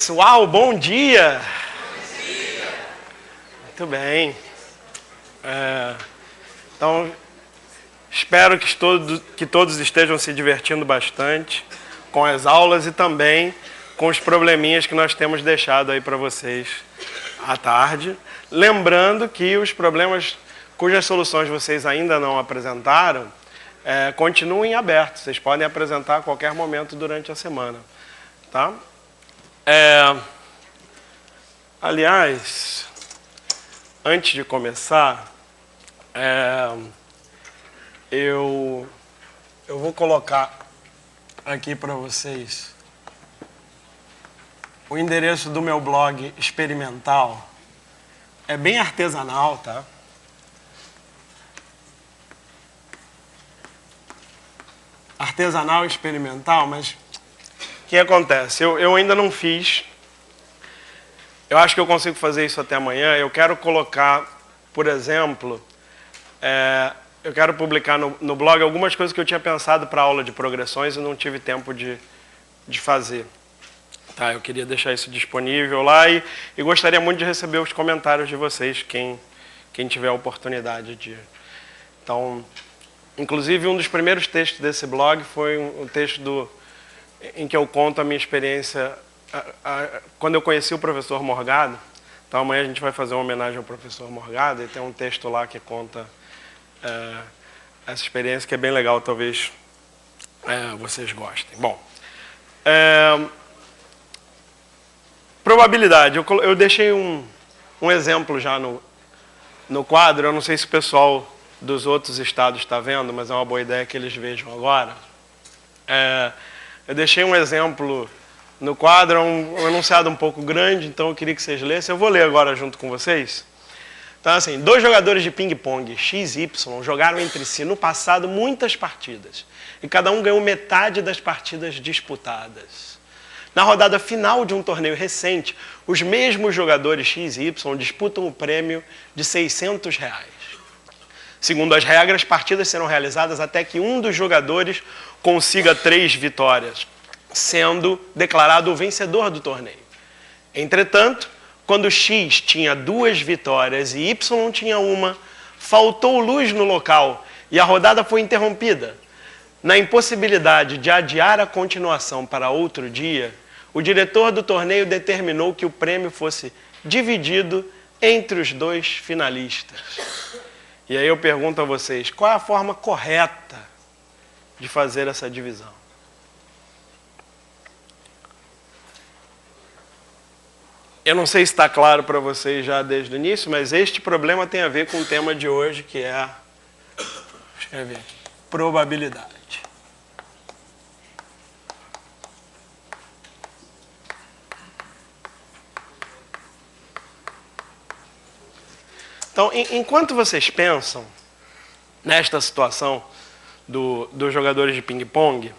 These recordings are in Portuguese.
Pessoal, bom dia! Bom dia! Muito bem. Então, espero que todos estejam se divertindo bastante com as aulas e também com os probleminhas que nós temos deixado aí para vocês à tarde. Lembrando que os problemas cujas soluções vocês ainda não apresentaram, continuem abertos. Vocês podem apresentar a qualquer momento durante a semana. Tá? Aliás, antes de começar, eu vou colocar aqui para vocês o endereço do meu blog experimental. É bem artesanal, tá? Artesanal experimental, mas o que acontece? Eu ainda não fiz. Eu acho que eu consigo fazer isso até amanhã. Eu quero colocar, por exemplo, eu quero publicar no blog algumas coisas que eu tinha pensado para a aula de progressões e não tive tempo de fazer. Tá, eu queria deixar isso disponível lá e gostaria muito de receber os comentários de vocês, quem tiver a oportunidade de. Então, inclusive, um dos primeiros textos desse blog foi um texto em que eu conto a minha experiência quando eu conheci o professor Morgado. Então, amanhã a gente vai fazer uma homenagem ao professor Morgado e tem um texto lá que conta essa experiência, que é bem legal, talvez vocês gostem. Bom, probabilidade. Eu deixei um exemplo já no quadro. Eu não sei se o pessoal dos outros estados está vendo, mas é uma boa ideia que eles vejam agora. Eu deixei um exemplo no quadro, um enunciado um pouco grande, então eu queria que vocês lessem. Eu vou ler agora junto com vocês. Então, assim, 2 jogadores de ping-pong, X e Y, jogaram entre si no passado muitas partidas. E cada um ganhou metade das partidas disputadas. Na rodada final de um torneio recente, os mesmos jogadores X e Y disputam o prêmio de R$600. Segundo as regras, partidas serão realizadas até que um dos jogadores consiga 3 vitórias, sendo declarado o vencedor do torneio. Entretanto, quando X tinha 2 vitórias e Y tinha 1, faltou luz no local e a rodada foi interrompida. Na impossibilidade de adiar a continuação para outro dia, o diretor do torneio determinou que o prêmio fosse dividido entre os 2 finalistas. E aí eu pergunto a vocês, qual é a forma correta de fazer essa divisão? Eu não sei se está claro para vocês já desde o início, mas este problema tem a ver com o tema de hoje, que é probabilidade. Então, enquanto vocês pensam nesta situação dos jogadores de ping-pong,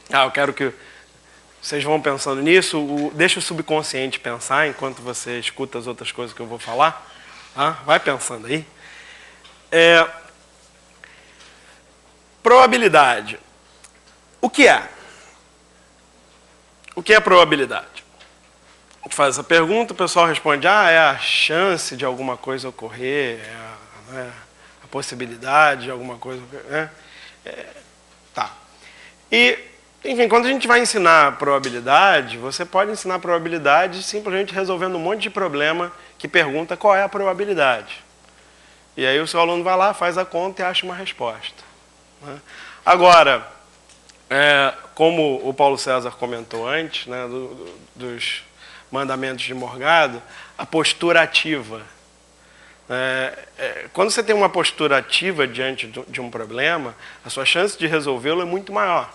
eu quero que vocês vão pensando nisso, deixa o subconsciente pensar enquanto você escuta as outras coisas que eu vou falar. Tá? Vai pensando aí. Probabilidade. O que é? O que é probabilidade? A gente faz essa pergunta, o pessoal responde, é a chance de alguma coisa ocorrer, a possibilidade de alguma coisa ocorrer. Tá. E, enfim, quando a gente vai ensinar probabilidade, você pode ensinar probabilidade simplesmente resolvendo um monte de problema que pergunta qual é a probabilidade. E aí o seu aluno vai lá, faz a conta e acha uma resposta. Né? Agora, como o Paulo César comentou antes, né, dos mandamentos de Morgado, a postura ativa. Quando você tem uma postura ativa diante de um problema, a sua chance de resolvê-lo é muito maior.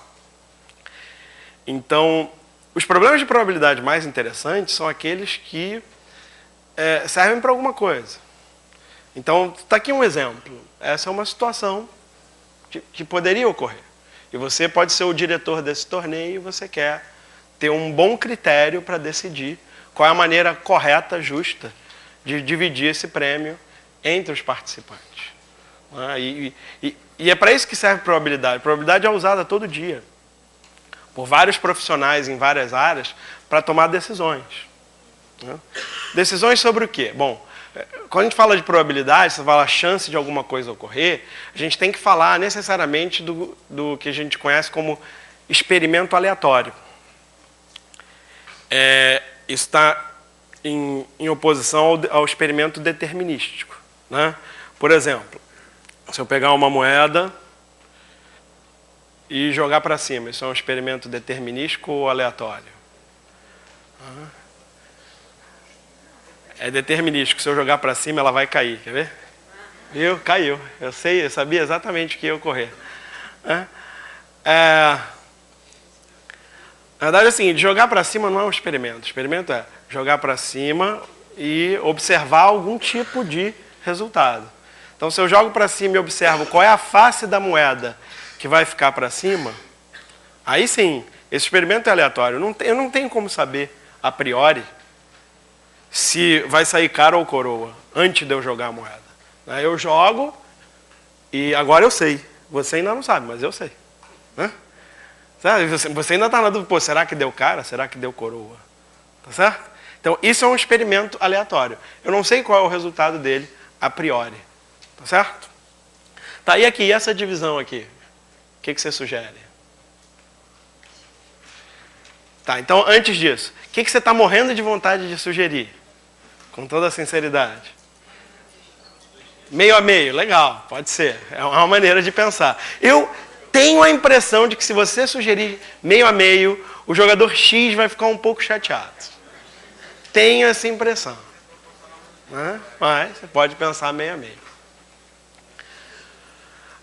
Então, os problemas de probabilidade mais interessantes são aqueles que servem para alguma coisa. Então, está aqui um exemplo. Essa é uma situação que poderia ocorrer. E você pode ser o diretor desse torneio e você quer ter um bom critério para decidir qual é a maneira correta, justa, de dividir esse prêmio entre os participantes. E é para isso que serve probabilidade. Probabilidade é usada todo dia. por vários profissionais em várias áreas para tomar decisões. Né? Decisões sobre o quê? Bom, quando a gente fala de probabilidade, você fala a chance de alguma coisa ocorrer, a gente tem que falar necessariamente do que a gente conhece como experimento aleatório. Isso está em oposição ao experimento determinístico. Né? Por exemplo, se eu pegar uma moeda e jogar para cima, isso é um experimento determinístico ou aleatório? É determinístico. Se eu jogar para cima, ela vai cair. Quer ver? Viu? Caiu. Eu sabia exatamente o que ia ocorrer. Na verdade é o seguinte, jogar para cima não é um experimento. O experimento é jogar para cima e observar algum tipo de resultado. Então, se eu jogo para cima e observo qual é a face da moeda que vai ficar para cima, aí sim, esse experimento é aleatório. Eu não tenho como saber, a priori, se vai sair cara ou coroa, antes de eu jogar a moeda. Eu jogo e agora eu sei. Você ainda não sabe, mas eu sei. Você ainda está na dúvida, pô, será que deu cara? Será que deu coroa? Tá certo? Então, isso é um experimento aleatório. Eu não sei qual é o resultado dele a priori. Tá certo? Tá, e aqui, essa divisão aqui? O que você sugere? Tá, então, antes disso, o que você está morrendo de vontade de sugerir? Com toda a sinceridade. Meio a meio, legal, pode ser. É uma maneira de pensar. Eu tenho a impressão de que se você sugerir meio a meio, o jogador X vai ficar um pouco chateado. Tenho essa impressão. Mas você pode pensar meio a meio.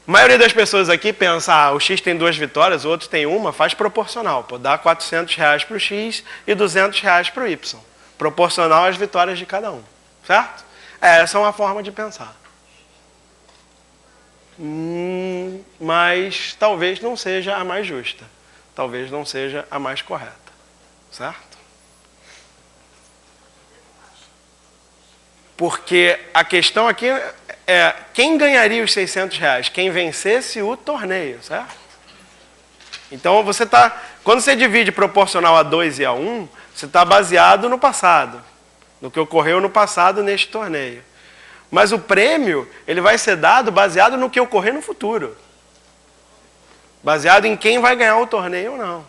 A maioria das pessoas aqui pensa, o X tem 2 vitórias, o outro tem uma, faz proporcional. Pô, dá R$400 para o X e R$200 para o Y. Proporcional às vitórias de cada um. Certo? Essa é uma forma de pensar. Mas talvez não seja a mais justa. Talvez não seja a mais correta. Certo? Porque a questão aqui é quem ganharia os R$600? Quem vencesse o torneio, certo? Então, quando você divide proporcional a 2 e a 1, você está baseado no passado, no que ocorreu no passado neste torneio. Mas o prêmio, ele vai ser dado baseado no que ocorrer no futuro. Baseado em quem vai ganhar o torneio ou não.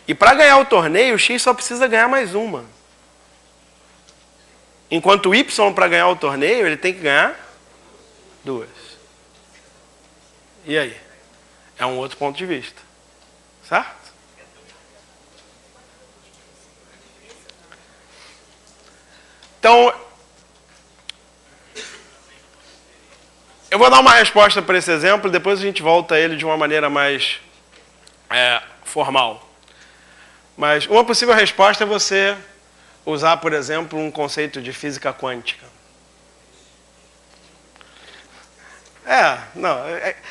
E para ganhar o torneio, o X só precisa ganhar mais uma. Enquanto o Y, para ganhar o torneio, ele tem que ganhar 2. E aí? É um outro ponto de vista. Certo? Então, eu vou dar uma resposta para esse exemplo, depois a gente volta a ele de uma maneira mais formal. Mas uma possível resposta é você usar, por exemplo, um conceito de física quântica.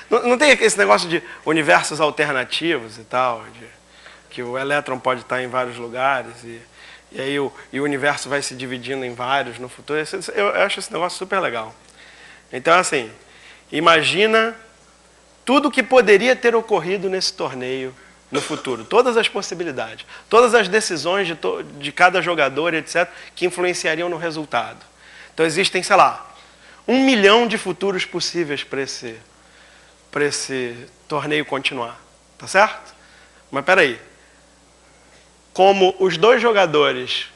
Não tem esse negócio de universos alternativos e tal, que o elétron pode estar em vários lugares e aí o universo vai se dividindo em vários no futuro. Eu acho esse negócio super legal. Então, assim, imagina tudo que poderia ter ocorrido nesse torneio no futuro, todas as possibilidades, todas as decisões de cada jogador, etc., que influenciariam no resultado. Então existem, sei lá, 1 milhão de futuros possíveis para esse torneio continuar. Tá certo? Mas espera aí. Como os 2 jogadores,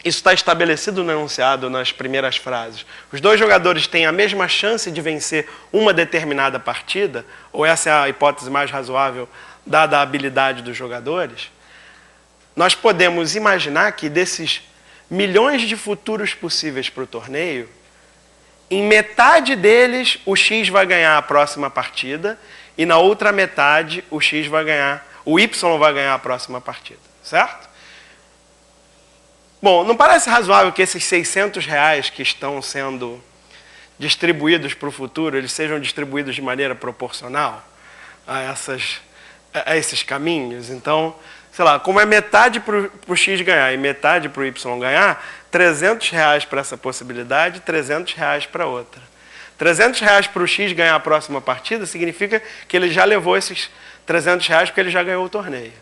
isso está estabelecido no enunciado nas primeiras frases, os 2 jogadores têm a mesma chance de vencer uma determinada partida, ou essa é a hipótese mais razoável, dada a habilidade dos jogadores, nós podemos imaginar que desses milhões de futuros possíveis para o torneio, em metade deles o X vai ganhar a próxima partida e na outra metade o Y vai ganhar a próxima partida, certo? Bom, não parece razoável que esses R$600 que estão sendo distribuídos para o futuro, eles sejam distribuídos de maneira proporcional a esses caminhos? Então, sei lá, como é metade para o X ganhar e metade para o Y ganhar, R$300 para essa possibilidade, R$300 para outra. R$300 para o X ganhar a próxima partida significa que ele já levou esses R$300 porque ele já ganhou o torneio.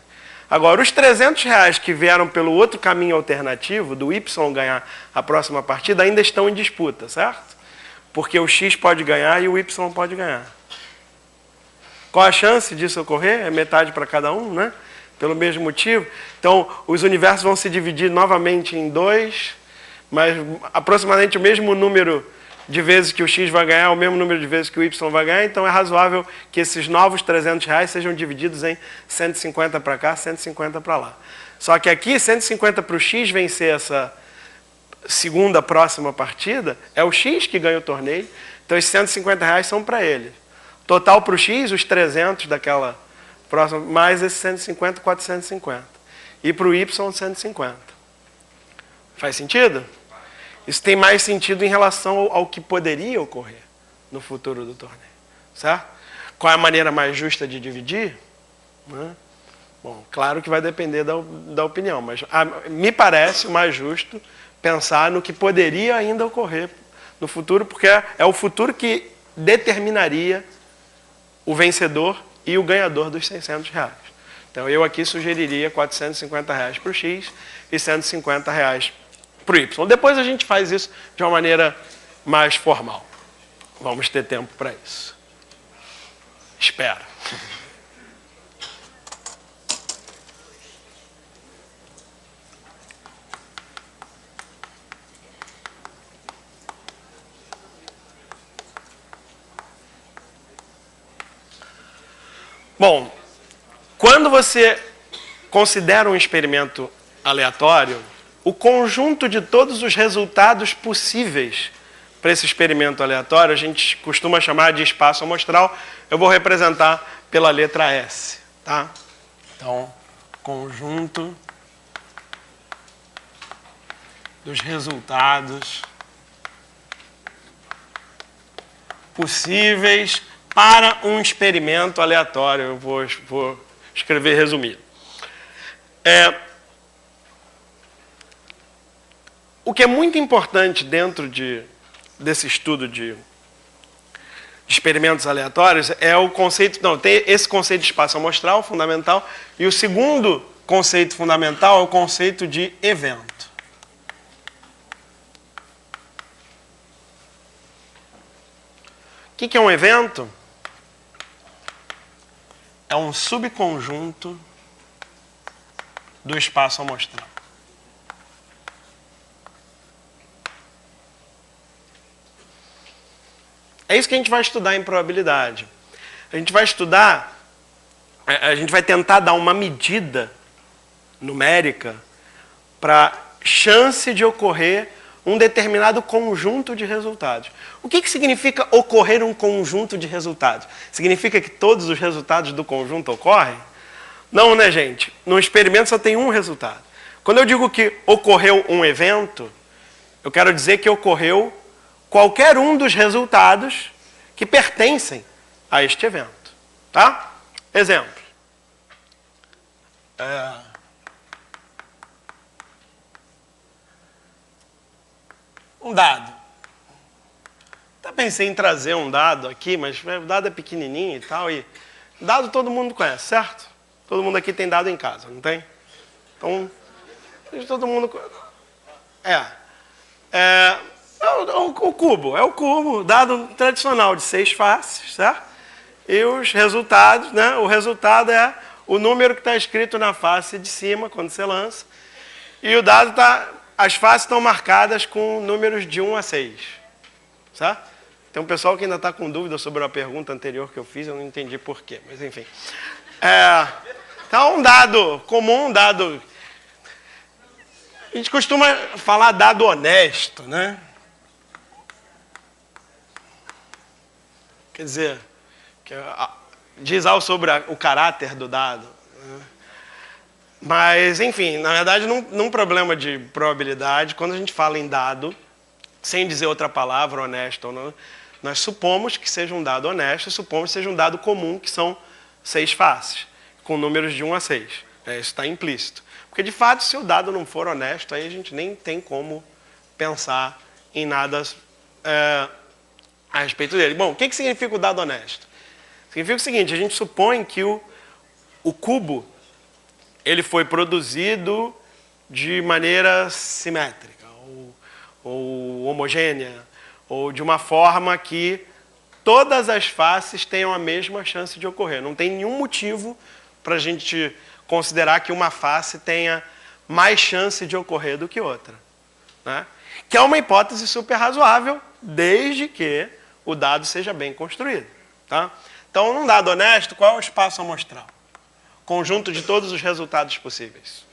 Agora, os R$300 que vieram pelo outro caminho alternativo, do Y ganhar a próxima partida, ainda estão em disputa, certo? Porque o X pode ganhar e o Y pode ganhar. Qual a chance disso ocorrer? É metade para cada um, né? Pelo mesmo motivo. Então, os universos vão se dividir novamente em dois, mas aproximadamente o mesmo número de vezes que o X vai ganhar, o mesmo número de vezes que o Y vai ganhar, então é razoável que esses novos R$300 sejam divididos em 150 para cá, 150 para lá. Só que aqui, 150 para o X vencer essa segunda próxima partida, é o X que ganha o torneio, então esses R$150 são para ele. Total para o X, os 300 daquela próxima, mais esses 150, 450. E para o Y, 150. Faz sentido? Isso tem mais sentido em relação ao que poderia ocorrer no futuro do torneio. Certo? Qual é a maneira mais justa de dividir? Bom, claro que vai depender da opinião, mas me parece o mais justo pensar no que poderia ainda ocorrer no futuro, porque é o futuro que determinaria o vencedor e o ganhador dos R$600. Então, eu aqui sugeriria R$450 para o X e R$150 para o Y. Depois a gente faz isso de uma maneira mais formal. Vamos ter tempo para isso. Espero. Bom, quando você considera um experimento aleatório, o conjunto de todos os resultados possíveis para esse experimento aleatório, a gente costuma chamar de espaço amostral, eu vou representar pela letra S. Tá? Então, conjunto dos resultados possíveis para um experimento aleatório. Eu vou escrever resumido. O que é muito importante dentro desse estudo de experimentos aleatórios é o conceito... Não, tem esse conceito de espaço amostral, fundamental, e o segundo conceito fundamental é o conceito de evento. O que é um evento? É um subconjunto do espaço amostral. É isso que a gente vai estudar em probabilidade. A gente vai estudar, a gente vai tentar dar uma medida numérica para chance de ocorrer um determinado conjunto de resultados. O que significa ocorrer um conjunto de resultados? Significa que todos os resultados do conjunto ocorrem? Não, né, gente? No experimento só tem um resultado. Quando eu digo que ocorreu um evento, eu quero dizer que ocorreu qualquer um dos resultados que pertencem a este evento. Tá? Exemplo. Um dado. Até pensei em trazer um dado aqui, mas o dado é pequenininho e tal. E dado todo mundo conhece, certo? Todo mundo aqui tem dado em casa, não tem? Então, todo mundo... O cubo. É o cubo, dado tradicional de 6 faces, certo? E os resultados, né? O resultado é o número que está escrito na face de cima, quando você lança. E o dado está... As faces estão marcadas com números de 1 a 6. Certo? Tem um pessoal que ainda está com dúvida sobre a pergunta anterior que eu fiz, eu não entendi por quê, mas enfim. Então, um dado comum, um dado... A gente costuma falar dado honesto, né? Quer dizer, diz algo sobre o caráter do dado. Né? Mas, enfim, na verdade, num problema de probabilidade, quando a gente fala em dado, sem dizer outra palavra, honesto ou não, nós supomos que seja um dado honesto, supomos que seja um dado comum, que são 6 faces, com números de 1 a 6. Isso está implícito. Porque, de fato, se o dado não for honesto, aí a gente nem tem como pensar em nada a respeito dele. Bom, o que significa o dado honesto? Significa o seguinte, a gente supõe que o cubo ele foi produzido de maneira simétrica, ou homogênea, ou de uma forma que todas as faces tenham a mesma chance de ocorrer. Não tem nenhum motivo para a gente considerar que uma face tenha mais chance de ocorrer do que outra, né? Que é uma hipótese super razoável, desde que o dado seja bem construído, tá? Então, num dado honesto, qual é o espaço amostral? Conjunto de todos os resultados possíveis.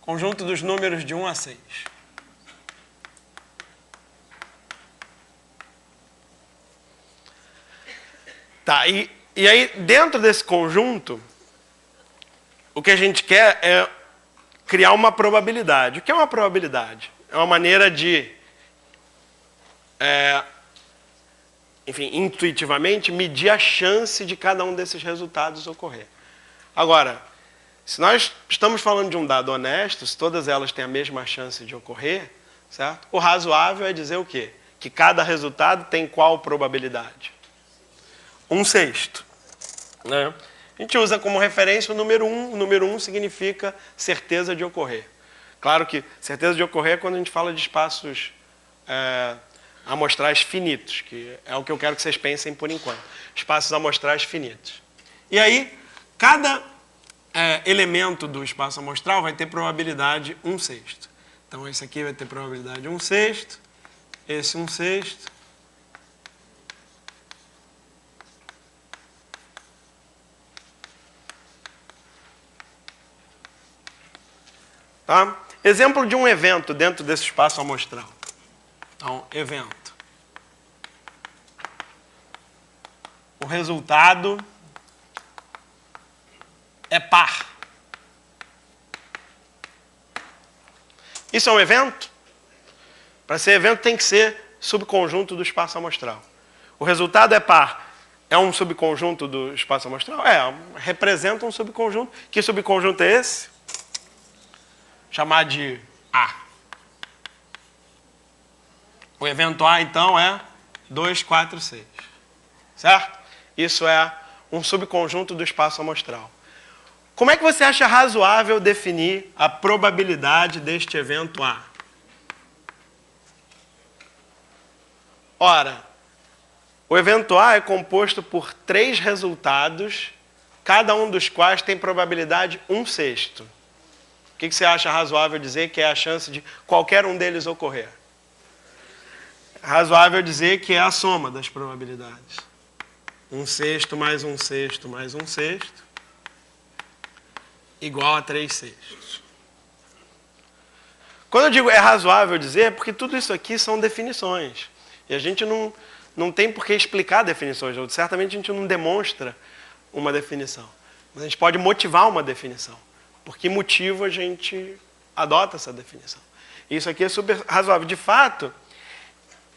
Conjunto dos números de 1 a 6. Tá, e aí, dentro desse conjunto, o que a gente quer é criar uma probabilidade. O que é uma probabilidade? É uma maneira de, enfim, intuitivamente, medir a chance de cada um desses resultados ocorrer. Agora, se nós estamos falando de um dado honesto, se todas elas têm a mesma chance de ocorrer, certo? O razoável é dizer o quê? Que cada resultado tem qual probabilidade? 1/6. Né? A gente usa como referência o número 1. O número 1 significa certeza de ocorrer. Claro que certeza de ocorrer é quando a gente fala de espaços amostrais finitos, que é o que eu quero que vocês pensem por enquanto. Espaços amostrais finitos. E aí, cada elemento do espaço amostral vai ter probabilidade 1/6. Então, esse aqui vai ter probabilidade 1/6, esse 1/6, tá? Exemplo de um evento dentro desse espaço amostral. Então, evento. O resultado é par. Isso é um evento? Para ser evento tem que ser subconjunto do espaço amostral. O resultado é par. É um subconjunto do espaço amostral? Representa um subconjunto. Que subconjunto é esse? Chamar de A. O evento A, então, é 2, 4, 6. Certo? Isso é um subconjunto do espaço amostral. Como é que você acha razoável definir a probabilidade deste evento A? Ora, o evento A é composto por 3 resultados, cada um dos quais tem probabilidade 1/6. O que você acha razoável dizer que é a chance de qualquer um deles ocorrer? É razoável dizer que é a soma das probabilidades. 1/6 mais 1/6 mais 1/6 igual a 3/6. Quando eu digo é razoável dizer, é porque tudo isso aqui são definições. E a gente não tem por que explicar definições. Certamente a gente não demonstra uma definição. Mas a gente pode motivar uma definição. Por que motivo a gente adota essa definição? Isso aqui é super razoável. De fato,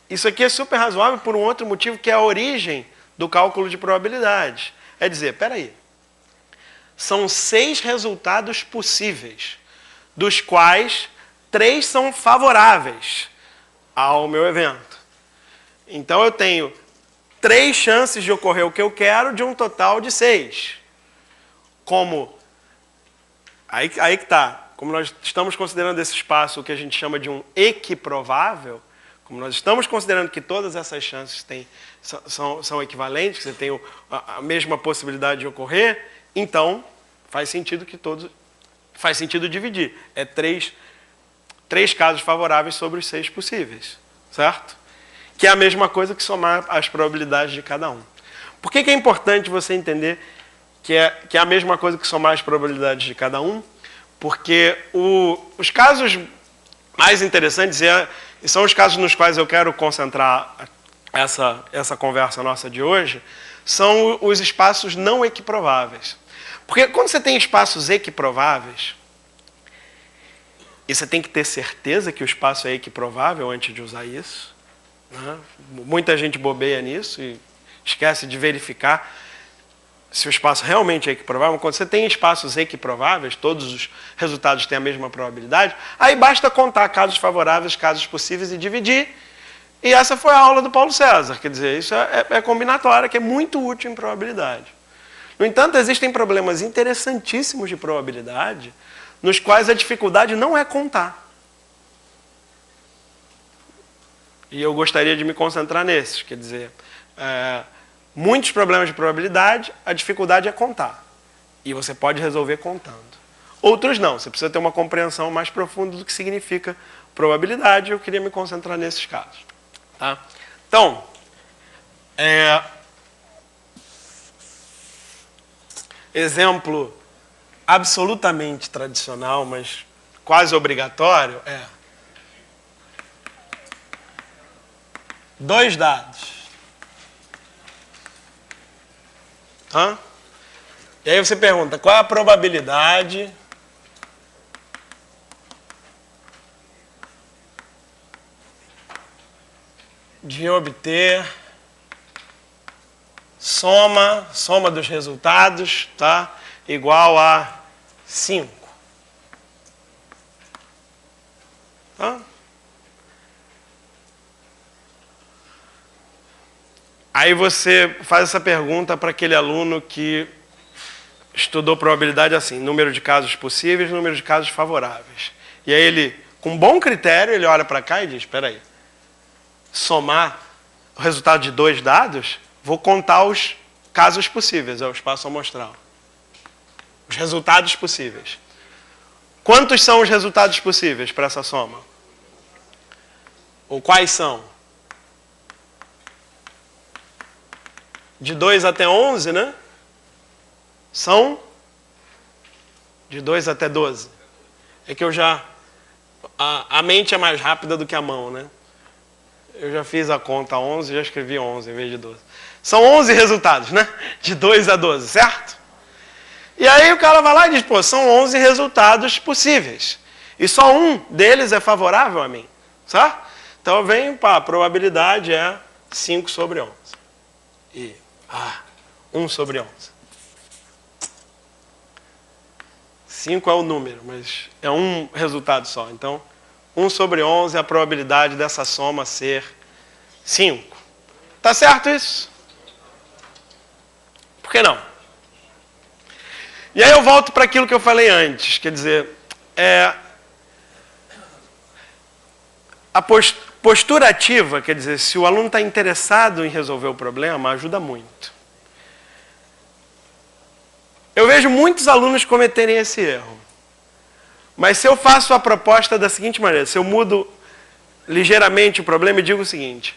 isso aqui é super razoável por um outro motivo, que é a origem do cálculo de probabilidade. É dizer, peraí, são 6 resultados possíveis, dos quais 3 são favoráveis ao meu evento. Então eu tenho 3 chances de ocorrer o que eu quero de um total de 6. Aí que está. Como nós estamos considerando esse espaço o que a gente chama de um equiprovável, como nós estamos considerando que todas essas chances são equivalentes, que você tem a mesma possibilidade de ocorrer, então faz sentido dividir. É 3 casos favoráveis sobre os 6 possíveis, certo? Que é a mesma coisa que somar as probabilidades de cada um. Por que é importante você entender que é a mesma coisa que somar as probabilidades de cada um? Porque os casos mais interessantes, e são os casos nos quais eu quero concentrar essa conversa nossa de hoje, são os espaços não equiprováveis. Porque quando você tem espaços equiprováveis, e você tem que ter certeza que o espaço é equiprovável antes de usar isso, né? Muita gente bobeia nisso e esquece de verificar se o espaço realmente é equiprovável. Quando você tem espaços equiprováveis, todos os resultados têm a mesma probabilidade, aí basta contar casos favoráveis, casos possíveis e dividir. E essa foi a aula do Paulo César. Quer dizer, isso é combinatória, que é muito útil em probabilidade. No entanto, existem problemas interessantíssimos de probabilidade, nos quais a dificuldade não é contar. E eu gostaria de me concentrar nesses. Quer dizer, muitos problemas de probabilidade, a dificuldade é contar. E você pode resolver contando. Outros não. Você precisa ter uma compreensão mais profunda do que significa probabilidade. Eu queria me concentrar nesses casos. Tá? Então, exemplo absolutamente tradicional, mas quase obrigatório, é 2 dados. Tá? E aí você pergunta, qual é a probabilidade de obter soma dos resultados, tá? Igual a 5. Tá? Aí você faz essa pergunta para aquele aluno que estudou probabilidade assim, número de casos possíveis, número de casos favoráveis. E aí ele, com bom critério, ele olha para cá e diz, espera aí, somar o resultado de 2 dados, vou contar os casos possíveis, é o espaço amostral. Os resultados possíveis. Quantos são os resultados possíveis para essa soma? Ou quais são? De 2 até 11, né? São de 2 até 12. É que eu já... A mente é mais rápida do que a mão, né? Eu já fiz a conta 11 e já escrevi 11 em vez de 12. São 11 resultados, né? De 2 a 12, certo? E aí o cara vai lá e diz, pô, são 11 resultados possíveis. E só um deles é favorável a mim, certo? Então vem, pá, a probabilidade é 5 sobre 11. E, 1 sobre 11. 5 é o número, mas é um resultado só. Então, 1 sobre 11 é a probabilidade dessa soma ser 5. Tá certo isso? Por que não? E aí eu volto para aquilo que eu falei antes. Quer dizer, a postura ativa, quer dizer, se o aluno está interessado em resolver o problema, ajuda muito. Eu vejo muitos alunos cometerem esse erro. Mas se eu faço a proposta da seguinte maneira, se eu mudo ligeiramente o problema e digo o seguinte,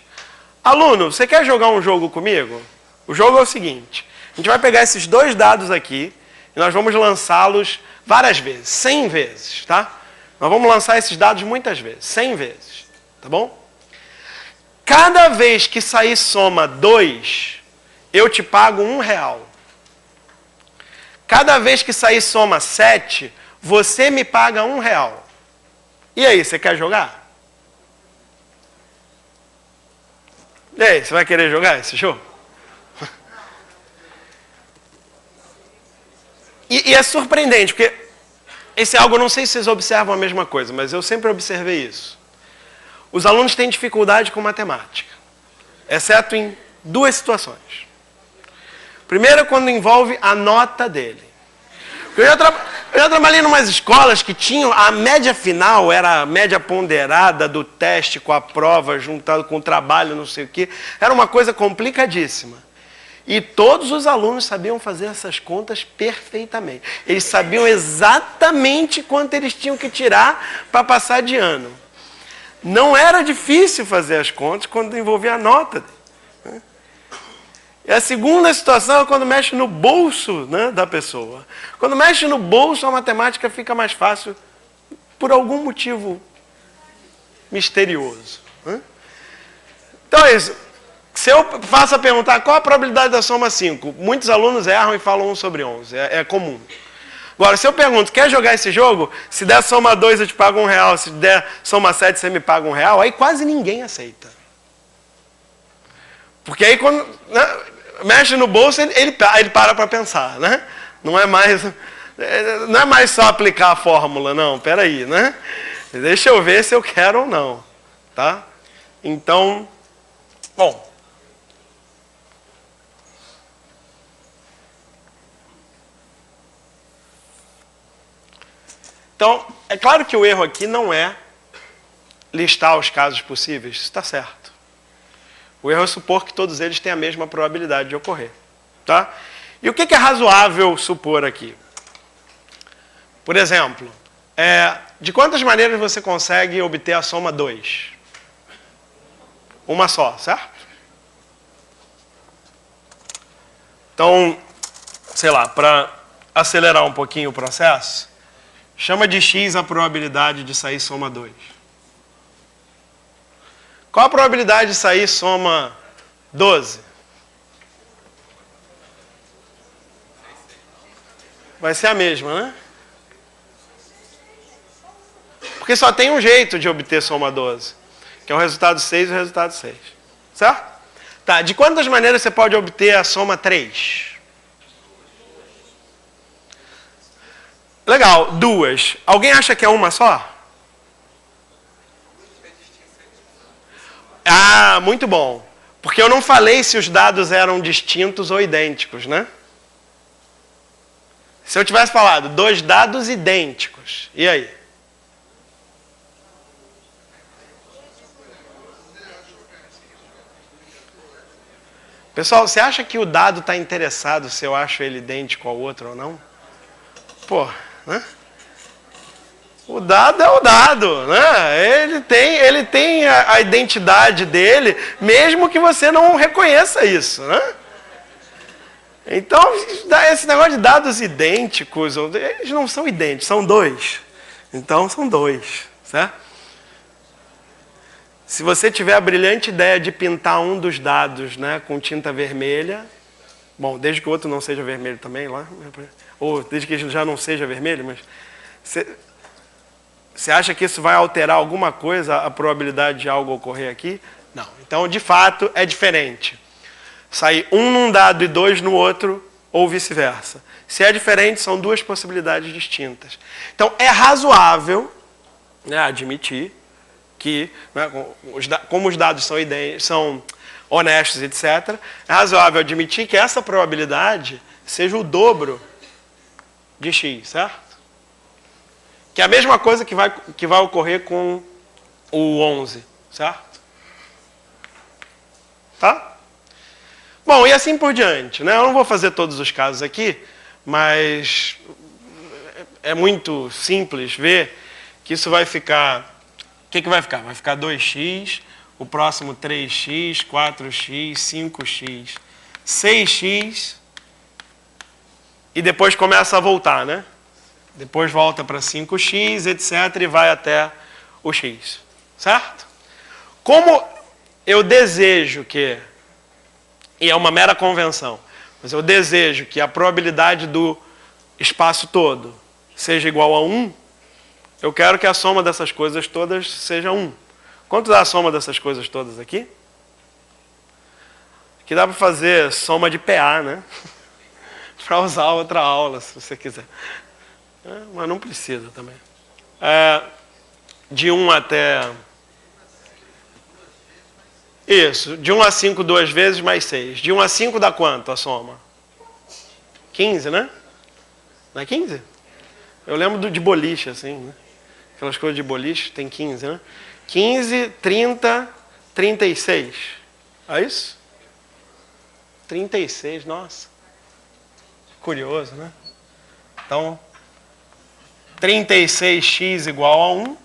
aluno, você quer jogar um jogo comigo? O jogo é o seguinte, a gente vai pegar esses 2 dados aqui e nós vamos lançá-los várias vezes, 100 vezes, tá? Nós vamos lançar esses dados muitas vezes, 100 vezes, tá bom? Cada vez que sair soma 2, eu te pago R$1. Cada vez que sair soma 7, você me paga R$1. E aí, você quer jogar? E aí, você vai querer jogar esse jogo? E é surpreendente, porque esse é algo, eu não sei se vocês observam a mesma coisa, mas eu sempre observei isso. Os alunos têm dificuldade com matemática, exceto em 2 situações. Primeiro, quando envolve a nota dele. Eu já trabalhei em umas escolas que tinham, a média final era a média ponderada do teste com a prova, juntado com o trabalho, não sei o quê. Era uma coisa complicadíssima. E todos os alunos sabiam fazer essas contas perfeitamente. Eles sabiam exatamente quanto eles tinham que tirar para passar de ano. Não era difícil fazer as contas quando envolvia a nota. E a segunda situação é quando mexe no bolso, né, da pessoa. Quando mexe no bolso, a matemática fica mais fácil por algum motivo misterioso. Né? Então é isso. Se eu faço a perguntar qual a probabilidade da soma 5, muitos alunos erram e falam 1 sobre 11. É comum. Agora, se eu pergunto, quer jogar esse jogo? Se der soma 2, eu te pago R$1. Se der soma 7, você me paga R$1. Aí quase ninguém aceita. Porque aí quando... Né, mexe no bolso, ele para pensar, né? Não é mais só aplicar a fórmula, não. Peraí, né? Deixa eu ver se eu quero ou não, tá? Então, Bom, então, é claro que o erro aqui não é listar os casos possíveis, isso está certo. O erro é supor que todos eles têm a mesma probabilidade de ocorrer. Tá? E o que é razoável supor aqui? Por exemplo, de quantas maneiras você consegue obter a soma 2? Uma só, certo? Então, sei lá, para acelerar um pouquinho o processo, chama de x a probabilidade de sair soma 2. Qual a probabilidade de sair soma 12? Vai ser a mesma, né? Porque só tem um jeito de obter soma 12, que é o resultado 6 e o resultado 6. Certo? Tá, de quantas maneiras você pode obter a soma 3? Legal, 2. Alguém acha que é uma só? Ah, muito bom. Porque eu não falei se os dados eram distintos ou idênticos, né? Se eu tivesse falado 2 dados idênticos, e aí? Pessoal, você acha que o dado está interessado se eu acho ele idêntico ao outro ou não? Pô, né? O dado é o dado, né? Ele tem a identidade dele, mesmo que você não reconheça isso, né? Então, esse negócio de dados idênticos, eles não são idênticos, são 2. Então, são 2, certo? Se você tiver a brilhante ideia de pintar um dos dados, né, com tinta vermelha, bom, desde que o outro não seja vermelho também, lá, ou desde que ele já não seja vermelho, mas você acha que isso vai alterar alguma coisa a probabilidade de algo ocorrer aqui? Não. Então, de fato, é diferente. Sair um num dado e 2 no outro, ou vice-versa. Se é diferente, são 2 possibilidades distintas. Então, é razoável, né, admitir que, né, como os dados são honestos, etc., é razoável admitir que essa probabilidade seja o dobro de x, certo? Que é a mesma coisa que vai ocorrer com o 11, certo? Tá? Bom, e assim por diante, né? Eu não vou fazer todos os casos aqui, mas é muito simples ver que isso vai ficar... O que vai ficar? Vai ficar 2x, o próximo 3x, 4x, 5x, 6x, e depois começa a voltar, né? Depois volta para 5x, etc., e vai até o x. Certo? Como eu desejo que, e é uma mera convenção, mas eu desejo que a probabilidade do espaço todo seja igual a 1, eu quero que a soma dessas coisas todas seja 1. Quanto dá a soma dessas coisas todas aqui? Aqui dá para fazer soma de PA, né? Para usar outra aula, se você quiser. Mas não precisa também. De 1 até... Isso, de 1 a 5 2 vezes mais 6. De 1 a 5 dá quanto a soma? 15, né? Não é 15? Eu lembro de boliche, assim, né? Aquelas coisas de boliche, tem 15, né? 15, 30, 36. É isso? 36, nossa. Curioso, né? Então, 36x igual a 1.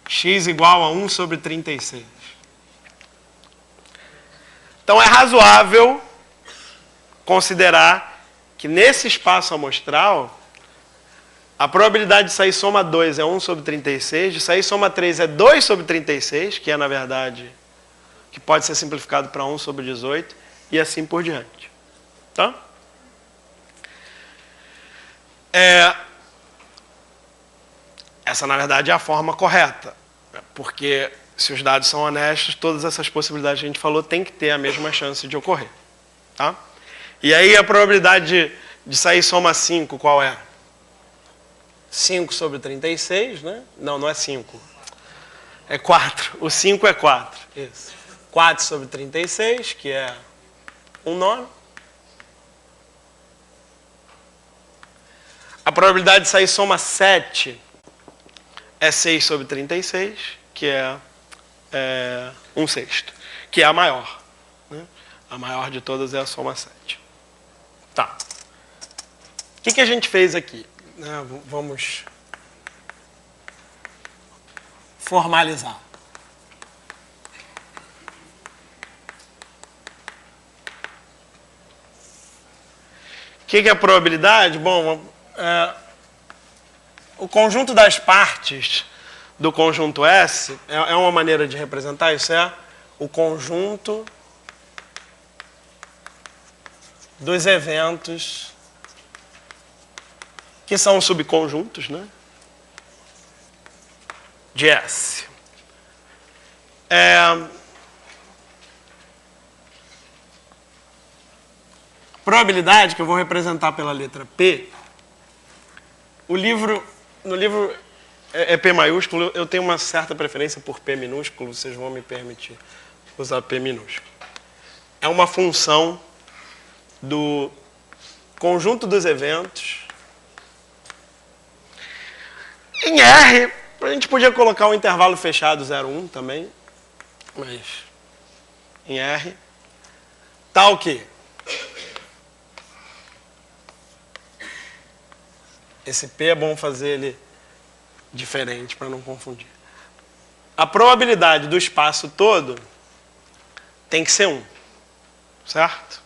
X igual a 1 sobre 36. Então, é razoável considerar que nesse espaço amostral, a probabilidade de sair soma 2 é 1 sobre 36, de sair soma 3 é 2 sobre 36, que é, na verdade, que pode ser simplificado para 1 sobre 18, e assim por diante. Tá? Essa, na verdade, é a forma correta, porque se os dados são honestos, todas essas possibilidades que a gente falou têm que ter a mesma chance de ocorrer. Tá? E aí a probabilidade de sair soma 5, qual é? 5 sobre 36, né? Não, não é 5. É 4. O 5 é 4. Isso. 4 sobre 36, que é 1/9. A probabilidade de sair soma 7 é 6 sobre 36, que é 1/6, que é a maior. Né? A maior de todas é a soma 7. Tá. O que a gente fez aqui? Vamos formalizar. O que é a probabilidade? Bom, o conjunto das partes do conjunto S é uma maneira de representar isso, é o conjunto dos eventos que são subconjuntos, né, de S. Probabilidade, que eu vou representar pela letra P, no livro é P maiúsculo, eu tenho uma certa preferência por P minúsculo, vocês vão me permitir usar P minúsculo. É uma função do conjunto dos eventos. Em R, a gente podia colocar um intervalo fechado 0,1 também, mas em R, tal que esse P é bom fazer ele diferente para não confundir. A probabilidade do espaço todo tem que ser 1, certo?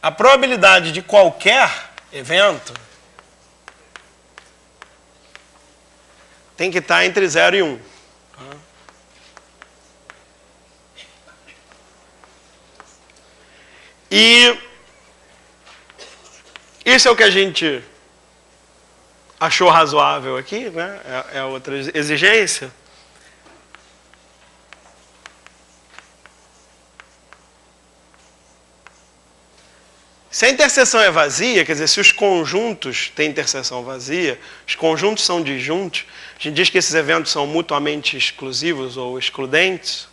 A probabilidade de qualquer evento tem que estar entre 0 e 1. E isso é o que a gente achou razoável aqui, né? É outra exigência. Se a interseção é vazia, quer dizer, se os conjuntos têm interseção vazia, os conjuntos são disjuntos, a gente diz que esses eventos são mutuamente exclusivos ou excludentes.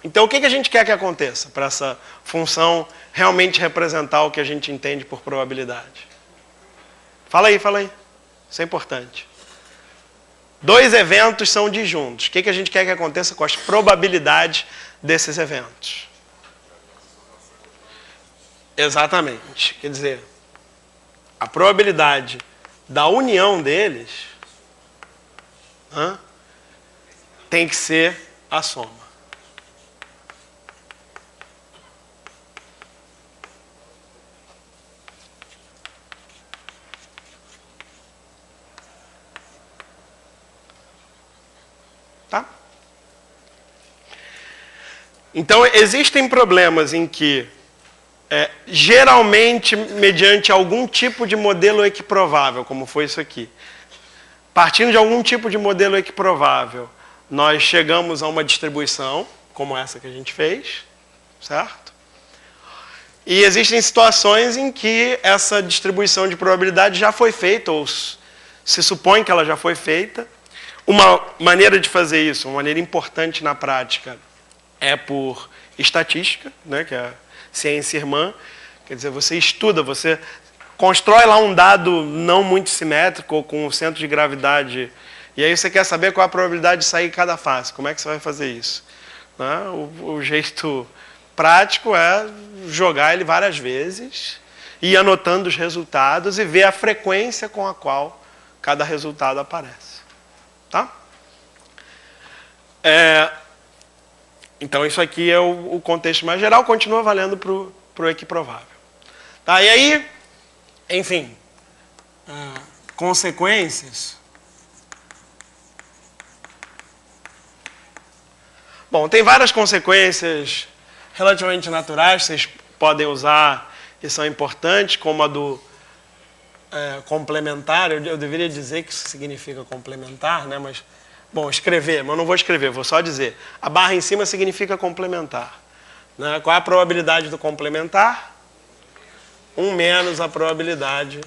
Então, o que a gente quer que aconteça para essa função realmente representar o que a gente entende por probabilidade? Fala aí, fala aí. Isso é importante. Dois eventos são disjuntos. O que a gente quer que aconteça com as probabilidades desses eventos? Exatamente. Quer dizer, a probabilidade da união deles tem que ser a soma. Tá? Então, existem problemas em que geralmente, mediante algum tipo de modelo equiprovável, como foi isso aqui. Partindo de algum tipo de modelo equiprovável, nós chegamos a uma distribuição, como essa que a gente fez, certo? E existem situações em que essa distribuição de probabilidade já foi feita, ou se supõe que ela já foi feita. Uma maneira de fazer isso, uma maneira importante na prática, é por estatística, né, que é a ciência irmã. Quer dizer, você estuda, você constrói lá um dado não muito simétrico ou com um centro de gravidade, e aí você quer saber qual a probabilidade de sair em cada face. Como é que você vai fazer isso? Né? O jeito prático é jogar ele várias vezes, ir anotando os resultados e ver a frequência com a qual cada resultado aparece. Tá? Então, isso aqui é o contexto mais geral, continua valendo para o equiprovável. Tá? E aí, enfim, consequências. Bom, tem várias consequências relativamente naturais, vocês podem usar e são importantes, como a do complementar. Eu deveria dizer que isso significa complementar, né? Mas, bom, escrever, mas eu não vou escrever, vou só dizer. A barra em cima significa complementar. Né? Qual é a probabilidade do complementar? 1 menos a probabilidade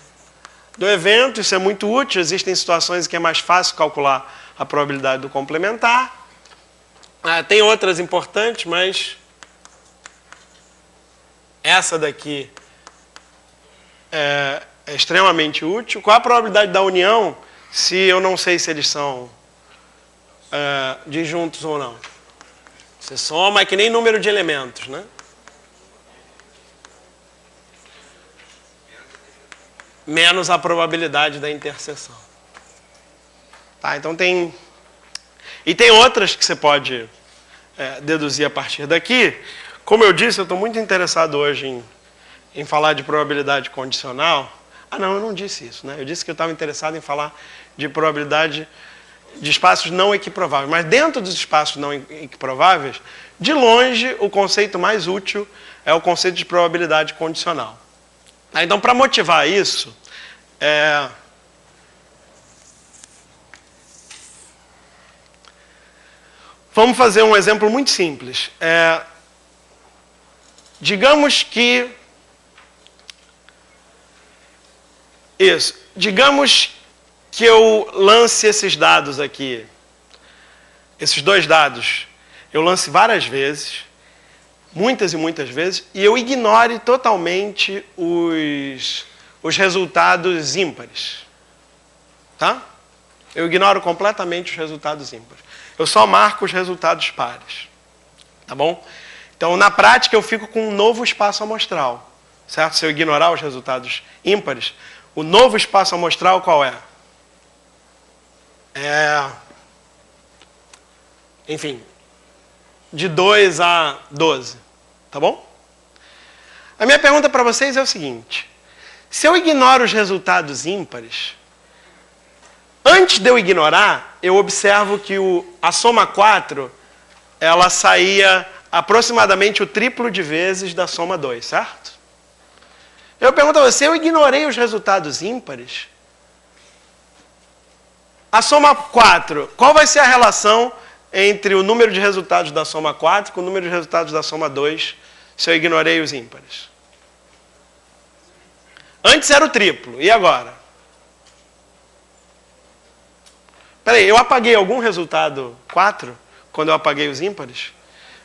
do evento. Isso é muito útil. Existem situações em que é mais fácil calcular a probabilidade do complementar. Tem outras importantes, mas essa daqui é extremamente útil. Qual a probabilidade da união se eu não sei se eles são disjuntos ou não? Você soma, é que nem número de elementos, né? Menos a probabilidade da interseção. Tá, então tem... E tem outras que você pode deduzir a partir daqui. Como eu disse, eu estou muito interessado hoje em falar de probabilidade condicional. Não, eu não disse isso, né? Eu disse que eu estava interessado em falar de probabilidade de espaços não equiprováveis. Mas dentro dos espaços não equiprováveis, de longe, o conceito mais útil é o conceito de probabilidade condicional. Então, para motivar isso, vamos fazer um exemplo muito simples. Digamos que... Digamos que eu lance esses dados aqui, esses dois dados, eu lance várias vezes, muitas e muitas vezes, e eu ignore totalmente os resultados ímpares. Tá? Eu ignoro completamente os resultados ímpares. Eu só marco os resultados pares. Tá bom? Então, na prática, eu fico com um novo espaço amostral. Certo? Se eu ignorar os resultados ímpares, o novo espaço amostral qual é? Enfim, de 2 a 12. Tá bom? A minha pergunta para vocês é o seguinte. Se eu ignoro os resultados ímpares, antes de eu ignorar, eu observo que a soma 4, ela saía aproximadamente o triplo de vezes da soma 2, certo? Eu pergunto a você, eu ignorei os resultados ímpares? A soma 4, qual vai ser a relação entre o número de resultados da soma 4 com o número de resultados da soma 2, se eu ignorei os ímpares? Antes era o triplo, e agora? Peraí, eu apaguei algum resultado 4 quando eu apaguei os ímpares?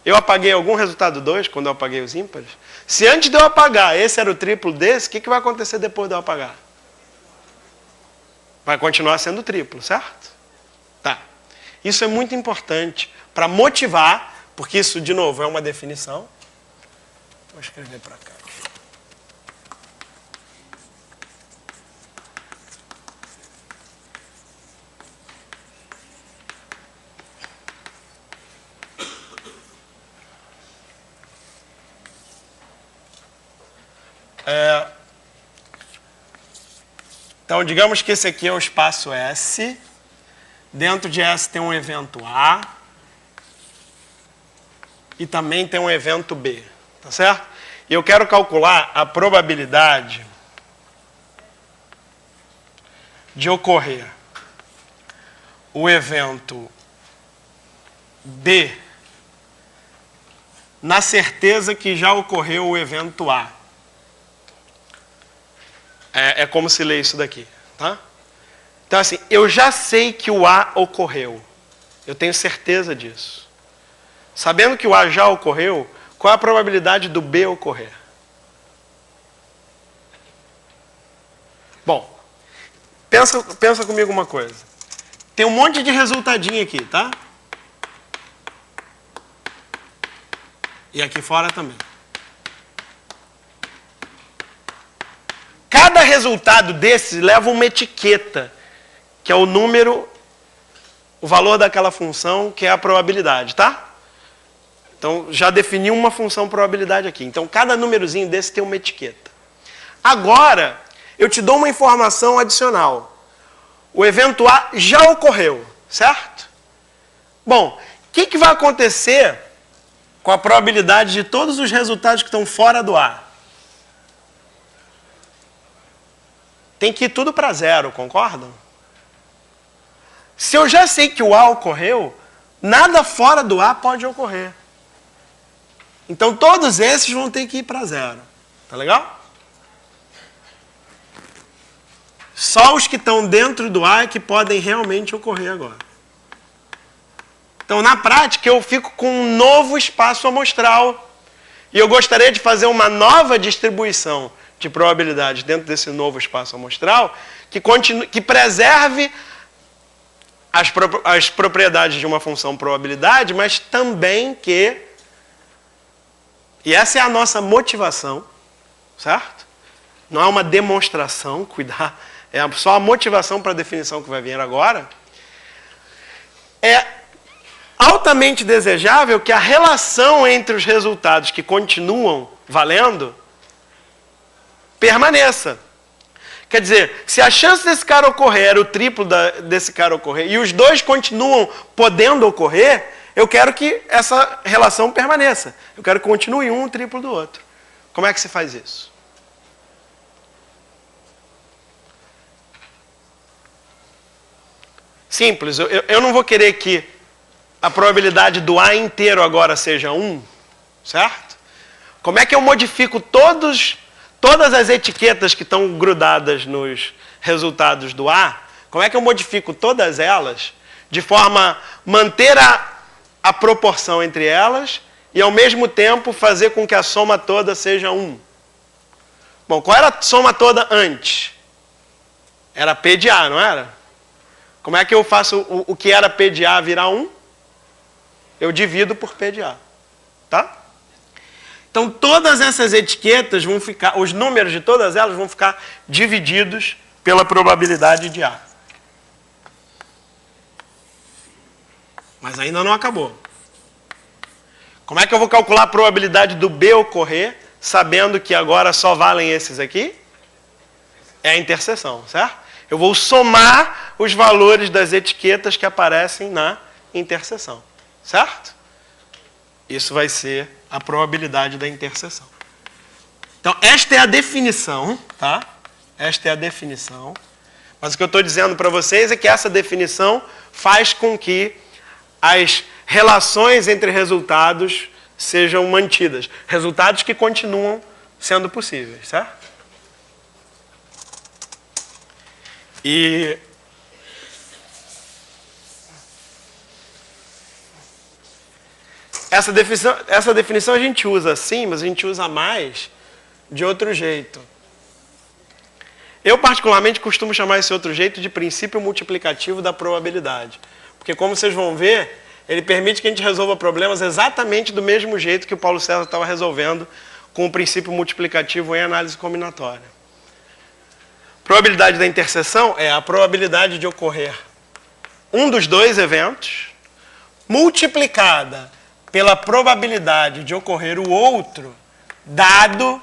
Eu apaguei algum resultado 2 quando eu apaguei os ímpares? Se antes de eu apagar esse era o triplo desse, o que vai acontecer depois de eu apagar? Vai continuar sendo triplo, certo? Tá. Isso é muito importante para motivar, porque isso, de novo, é uma definição. Vou escrever para cá. Então, digamos que esse aqui é o espaço S. Dentro de S tem um evento A. E também tem um evento B. Tá certo? E eu quero calcular a probabilidade de ocorrer o evento B na certeza que já ocorreu o evento A. É como se lê isso daqui, tá? Então, assim, eu já sei que o A ocorreu. Eu tenho certeza disso. Sabendo que o A já ocorreu, qual é a probabilidade do B ocorrer? Bom, pensa comigo uma coisa. Tem um monte de resultadinho aqui, tá? E aqui fora também. Cada resultado desse leva uma etiqueta, que é o número, o valor daquela função, que é a probabilidade, tá? Então, já defini uma função probabilidade aqui. Então, cada númerozinho desse tem uma etiqueta. Agora, eu te dou uma informação adicional. O evento A já ocorreu, certo? Bom, o que vai acontecer com a probabilidade de todos os resultados que estão fora do A? Tem que ir tudo para zero, concordam? Se eu já sei que o A ocorreu, nada fora do A pode ocorrer. Então, todos esses vão ter que ir para zero. Tá legal? Só os que estão dentro do A é que podem realmente ocorrer agora. Então, na prática, eu fico com um novo espaço amostral. E eu gostaria de fazer uma nova distribuição de probabilidades dentro desse novo espaço amostral que preserve as propriedades de uma função probabilidade, mas também que... E essa é a nossa motivação, certo? Não é uma demonstração, cuidar, é só a motivação para a definição que vai vir agora. É altamente desejável que a relação entre os resultados que continuam valendo permaneça. Quer dizer, se a chance desse cara ocorrer era o triplo desse cara ocorrer e os dois continuam podendo ocorrer, eu quero que essa relação permaneça. Eu quero que continue um o triplo do outro. Como é que se faz isso? Simples. Eu não vou querer que a probabilidade do A inteiro agora seja 1, certo? Como é que eu modifico todas as etiquetas que estão grudadas nos resultados do A? Como é que eu modifico todas elas de forma a manter a proporção entre elas e, ao mesmo tempo, fazer com que a soma toda seja 1? Bom, qual era a soma toda antes? Era P de A, não era? Como é que eu faço o que era P de A virar 1? Eu divido por P de A. Tá? Então, todas essas etiquetas vão ficar, os números de todas elas vão ficar divididos pela probabilidade de A. Mas ainda não acabou. Como é que eu vou calcular a probabilidade do B ocorrer, sabendo que agora só valem esses aqui? É a interseção, certo? Eu vou somar os valores das etiquetas que aparecem na interseção, certo? Isso vai ser a probabilidade da interseção. Então, esta é a definição, tá? Esta é a definição. Mas o que eu estou dizendo para vocês é que essa definição faz com que as relações entre resultados sejam mantidas. Resultados que continuam sendo possíveis, certo? E essa definição a gente usa assim, mas a gente usa mais de outro jeito. Eu, particularmente, costumo chamar esse outro jeito de princípio multiplicativo da probabilidade. Porque, como vocês vão ver, ele permite que a gente resolva problemas exatamente do mesmo jeito que o Paulo César estava resolvendo com o princípio multiplicativo em análise combinatória. Probabilidade da interseção é a probabilidade de ocorrer um dos dois eventos multiplicada pela probabilidade de ocorrer o outro, dado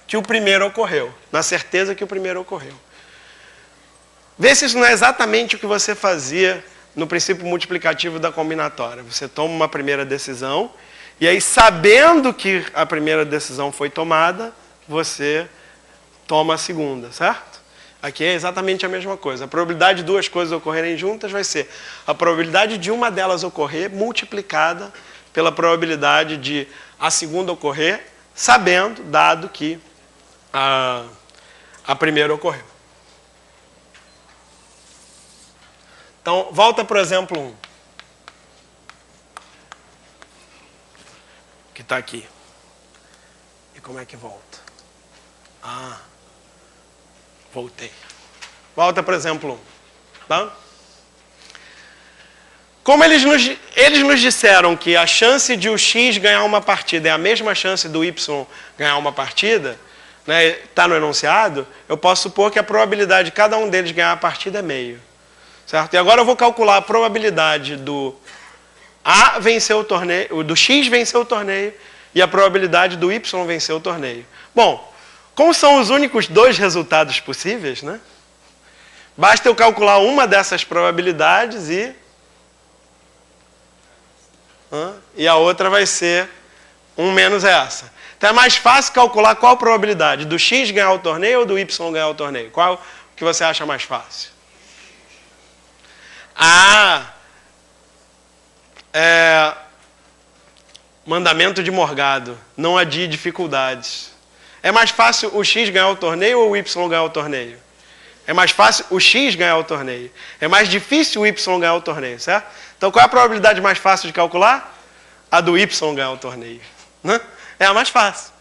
que o primeiro ocorreu, na certeza que o primeiro ocorreu. Vê se isso não é exatamente o que você fazia no princípio multiplicativo da combinatória. Você toma uma primeira decisão, e aí, sabendo que a primeira decisão foi tomada, você toma a segunda, certo? Aqui é exatamente a mesma coisa. A probabilidade de duas coisas ocorrerem juntas vai ser a probabilidade de uma delas ocorrer multiplicada pela probabilidade de a segunda ocorrer, sabendo, dado que a primeira ocorreu. Então, volta para o exemplo 1. Que está aqui. E como é que volta? Voltei. Volta para o exemplo 1. Tá? Como eles nos disseram que a chance de o X ganhar uma partida é a mesma chance do Y ganhar uma partida, né, está no enunciado, eu posso supor que a probabilidade de cada um deles ganhar a partida é meio. Certo? E agora eu vou calcular a probabilidade do A vencer o torneio, do X vencer o torneio, e a probabilidade do Y vencer o torneio. Bom, como são os únicos dois resultados possíveis, né? Basta eu calcular uma dessas probabilidades e a outra vai ser 1 menos essa. Então é mais fácil calcular qual a probabilidade do X ganhar o torneio ou do Y ganhar o torneio. Qual que você acha mais fácil? Mandamento de Morgado. Não adie dificuldades. É mais fácil o X ganhar o torneio ou o Y ganhar o torneio? É mais fácil o X ganhar o torneio. É mais difícil o Y ganhar o torneio, certo? Então qual é a probabilidade mais fácil de calcular? A do Y ganhar o torneio. Né? É a mais fácil.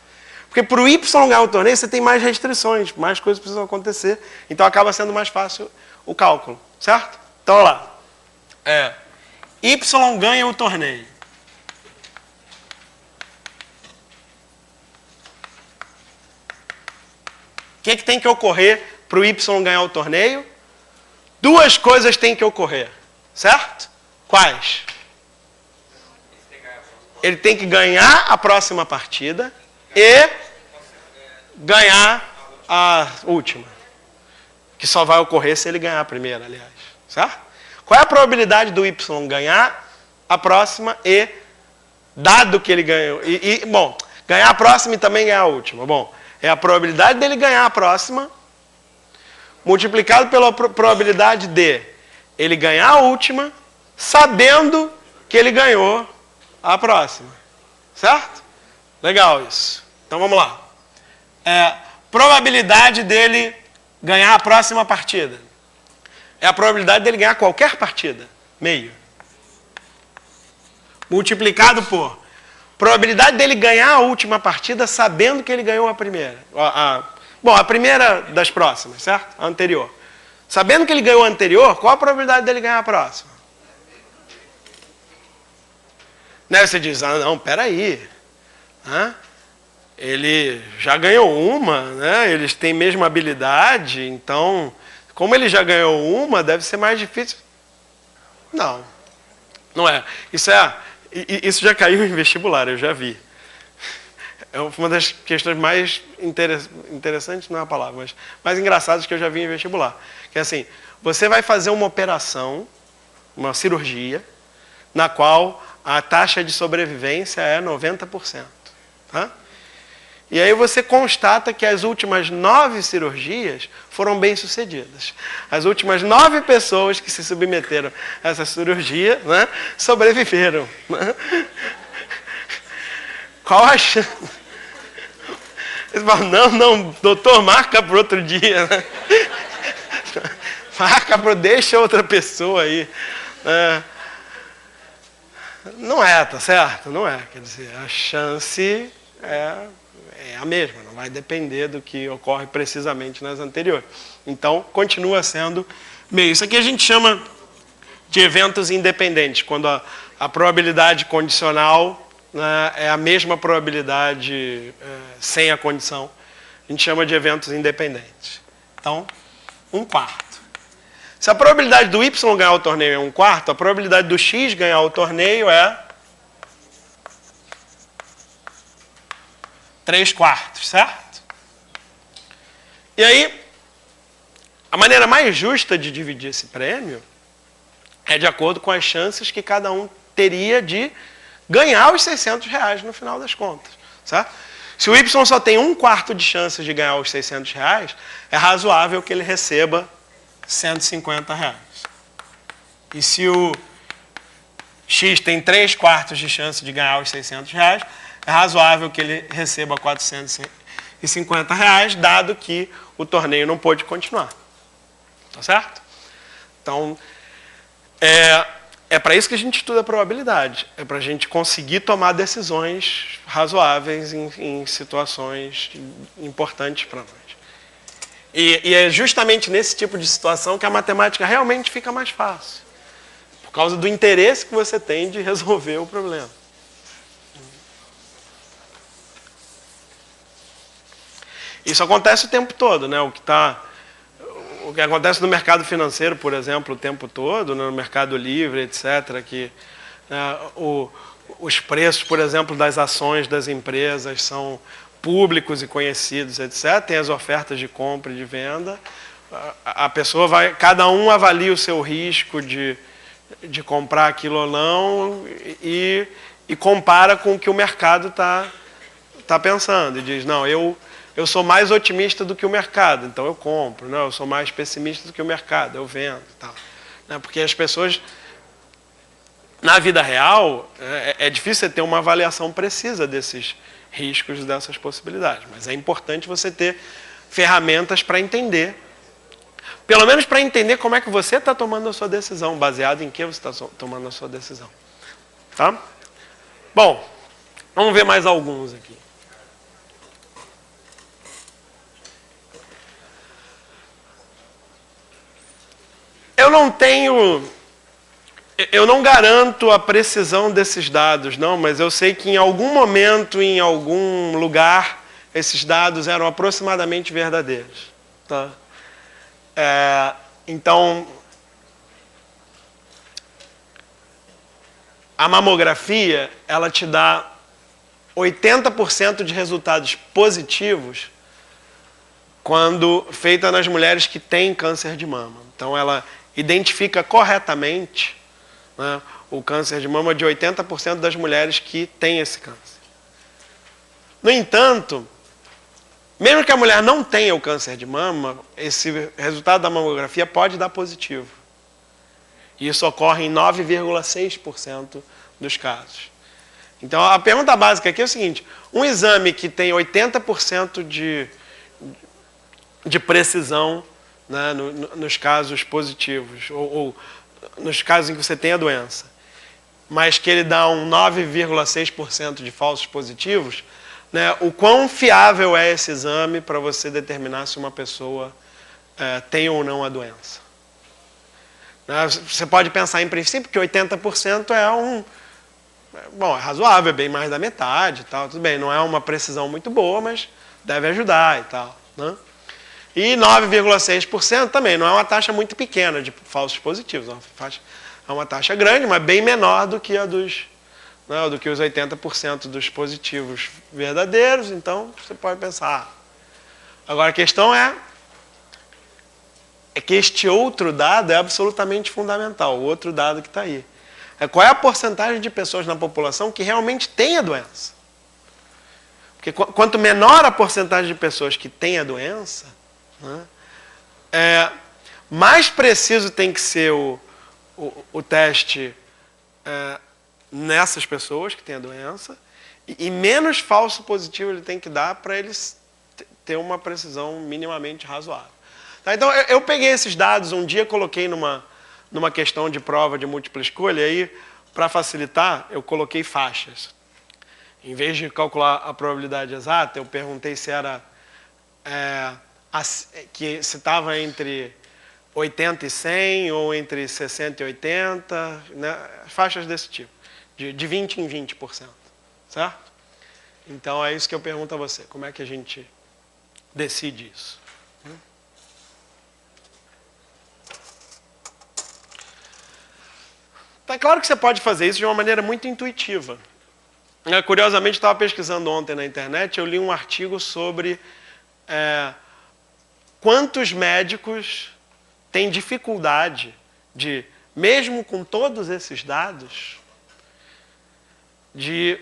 Porque para o Y ganhar o torneio, você tem mais restrições, mais coisas precisam acontecer. Então acaba sendo mais fácil o cálculo, certo? Então, olha lá. Y ganha o torneio. O que tem que ocorrer para o Y ganhar o torneio? Duas coisas têm que ocorrer, certo? Quais? Ele tem que ganhar a próxima partida e ganhar a última. Que só vai ocorrer se ele ganhar a primeira, aliás. Certo? Qual é a probabilidade do Y ganhar a próxima e, dado que ele ganhou... Bom, ganhar a próxima e também ganhar a última. Bom, é a probabilidade dele ganhar a próxima multiplicado pela probabilidade de ele ganhar a última sabendo que ele ganhou a próxima. Certo? Legal isso. Então vamos lá. Probabilidade dele ganhar a próxima partida. É a probabilidade dele ganhar qualquer partida. Meio. Multiplicado por probabilidade dele ganhar a última partida sabendo que ele ganhou a primeira. Bom, a primeira das próximas, certo? A anterior. Sabendo que ele ganhou a anterior, qual a probabilidade dele ganhar a próxima? Né? Você diz, não, peraí. Ele já ganhou uma, né? Eles têm a mesma habilidade, então, como ele já ganhou uma, deve ser mais difícil. Não, não é. Isso já caiu em vestibular, eu já vi. É uma das questões mais interessantes, não é a palavra, mas mais engraçadas que eu já vi em vestibular. Que é assim, você vai fazer uma operação, uma cirurgia, na qual a taxa de sobrevivência é 90%. Tá? E aí você constata que as últimas 9 cirurgias foram bem-sucedidas. As últimas 9 pessoas que se submeteram a essa cirurgia, né, sobreviveram. Né? Qual a chance? Eles falam, não, doutor, marca para outro dia. Né? Marca para deixa outra pessoa aí. Não é, tá certo? Não é. Quer dizer, a chance é a mesma, não vai depender do que ocorre precisamente nas anteriores. Então, continua sendo meio. Isso aqui a gente chama de eventos independentes, quando a probabilidade condicional, né, é a mesma probabilidade sem a condição. A gente chama de eventos independentes. Então, 1/4. Se a probabilidade do Y ganhar o torneio é 1/4, a probabilidade do X ganhar o torneio é 3/4, certo? E aí, a maneira mais justa de dividir esse prêmio é de acordo com as chances que cada um teria de ganhar os R$600 no final das contas, certo? Se o Y só tem 1/4 de chances de ganhar os R$600, é razoável que ele receba R$150. E se o X tem 3/4 de chance de ganhar os R$600, é razoável que ele receba R$450, dado que o torneio não pôde continuar. Tá certo? Então, é para isso que a gente estuda a probabilidade. É para a gente conseguir tomar decisões razoáveis em situações importantes para nós. E é justamente nesse tipo de situação que a matemática realmente fica mais fácil. Por causa do interesse que você tem de resolver o problema. Isso acontece o tempo todo, né? O que acontece no mercado financeiro, por exemplo, o tempo todo, no mercado livre, etc., que os preços, por exemplo, das ações das empresas são públicos e conhecidos, etc. Tem as ofertas de compra e de venda. A pessoa cada um avalia o seu risco de comprar aquilo ou não e compara com o que o mercado tá pensando. E diz, não, eu sou mais otimista do que o mercado, então eu compro. Não, eu sou mais pessimista do que o mercado, eu vendo. Tal. Porque as pessoas, na vida real, é difícil você ter uma avaliação precisa desses riscos e dessas possibilidades. Mas é importante você ter ferramentas para entender. Pelo menos para entender como é que você está tomando a sua decisão, baseado em que você está tomando a sua decisão. Tá? Bom, vamos ver mais alguns aqui. Eu não garanto a precisão desses dados, não, mas eu sei que em algum momento, em algum lugar, esses dados eram aproximadamente verdadeiros. Tá? Então, a mamografia, ela te dá 80% de resultados positivos quando feita nas mulheres que têm câncer de mama. Então, ela identifica corretamente, né, o câncer de mama de 80% das mulheres que têm esse câncer. No entanto, mesmo que a mulher não tenha o câncer de mama, esse resultado da mamografia pode dar positivo. E isso ocorre em 9,6% dos casos. Então, a pergunta básica aqui é o seguinte: um exame que tem 80% de precisão, né, nos casos positivos, ou nos casos em que você tem a doença, mas que ele dá um 9,6% de falsos positivos, né, o quão fiável é esse exame para você determinar se uma pessoa tem ou não a doença? Você pode pensar em princípio que 80% é razoável, é bem mais da metade e tal. Tudo bem, não é uma precisão muito boa, mas deve ajudar e tal, né? E 9,6% também não é uma taxa muito pequena de falsos positivos. É uma taxa grande, mas bem menor do que do que os 80% dos positivos verdadeiros. Então, você pode pensar. Agora, a questão é que este outro dado é absolutamente fundamental, o outro dado que está aí. Qual é a porcentagem de pessoas na população que realmente tem a doença? Porque quanto menor a porcentagem de pessoas que têm a doença, né, mais preciso tem que ser o teste nessas pessoas que têm a doença e menos falso positivo ele tem que dar para eles ter uma precisão minimamente razoável. Tá, então, eu peguei esses dados, um dia coloquei numa questão de prova de múltipla escolha, e aí, para facilitar, eu coloquei faixas. Em vez de calcular a probabilidade exata, eu perguntei se era que se estava entre 80 e 100 ou entre 60 e 80, né? Faixas desse tipo, de 20 em 20%, certo? Então é isso que eu pergunto a você, como é que a gente decide isso? Tá claro que você pode fazer isso de uma maneira muito intuitiva. Curiosamente, estava pesquisando ontem na internet, eu li um artigo sobre quantos médicos têm dificuldade de, mesmo com todos esses dados, de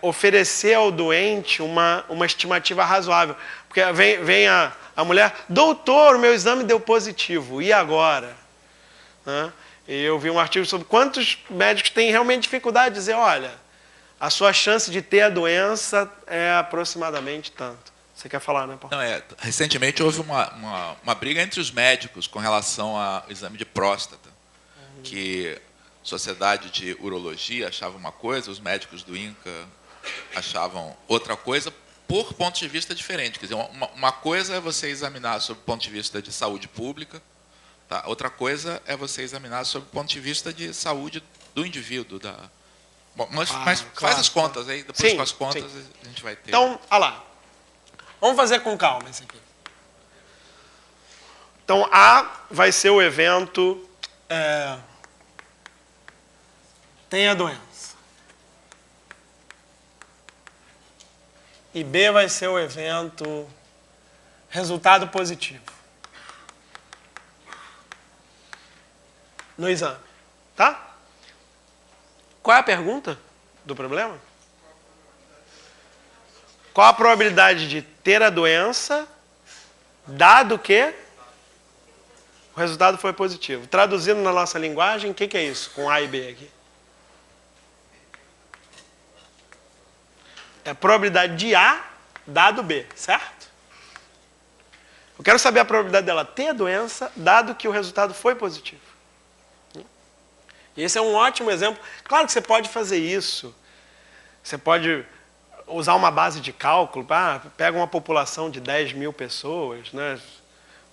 oferecer ao doente uma estimativa razoável. Porque vem a mulher, doutor, o meu exame deu positivo, e agora? Né? E eu vi um artigo sobre quantos médicos têm realmente dificuldade de dizer, olha, a sua chance de ter a doença é aproximadamente tanto. Você quer falar, né, Paulo? Não, recentemente houve uma briga entre os médicos com relação ao exame de próstata, que a Sociedade de Urologia achava uma coisa, os médicos do INCA achavam outra coisa, por pontos de vista diferentes. Quer dizer, uma coisa é você examinar sob o ponto de vista de saúde pública, tá? Outra coisa é você examinar sob o ponto de vista de saúde do indivíduo. Bom, mas faz claro, as contas aí, depois com as contas a gente vai ter. Então, olha lá. Vamos fazer com calma isso aqui. Então, A vai ser o evento tem a doença. E B vai ser o evento resultado positivo no exame. Tá? Qual é a pergunta do problema? Qual a probabilidade de ter a doença, dado que o resultado foi positivo? Traduzindo na nossa linguagem, o que é isso, com A e B aqui? É a probabilidade de A, dado B, certo? Eu quero saber a probabilidade dela ter a doença, dado que o resultado foi positivo. E esse é um ótimo exemplo. Claro que você pode fazer isso. Você pode usar uma base de cálculo. Pega uma população de 10 mil pessoas, né?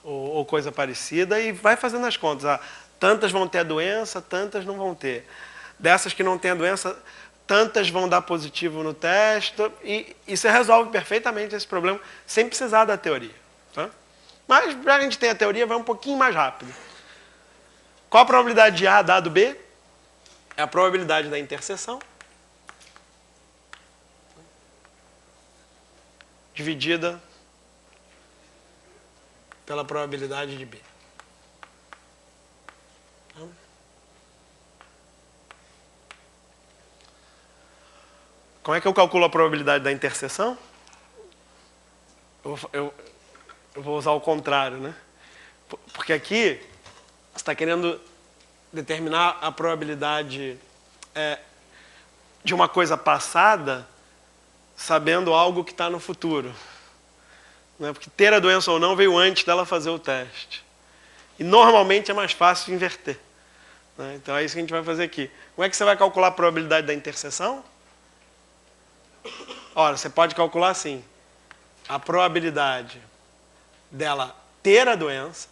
Ou coisa parecida, e vai fazendo as contas. Tantas vão ter a doença, tantas não vão ter. Dessas que não têm a doença, tantas vão dar positivo no teste. E você resolve perfeitamente esse problema sem precisar da teoria. Tá? Mas, para a gente ter a teoria, vai um pouquinho mais rápido. Qual a probabilidade de A dado B? É a probabilidade da interseção dividida pela probabilidade de B. Como é que eu calculo a probabilidade da interseção? Eu vou usar o contrário, né? Porque aqui você está querendo determinar a probabilidade de uma coisa passada sabendo algo que está no futuro. Né? Porque ter a doença ou não veio antes dela fazer o teste. E normalmente é mais fácil inverter. Né? Então é isso que a gente vai fazer aqui. Como é que você vai calcular a probabilidade da interseção? Ora, você pode calcular assim. A probabilidade dela ter a doença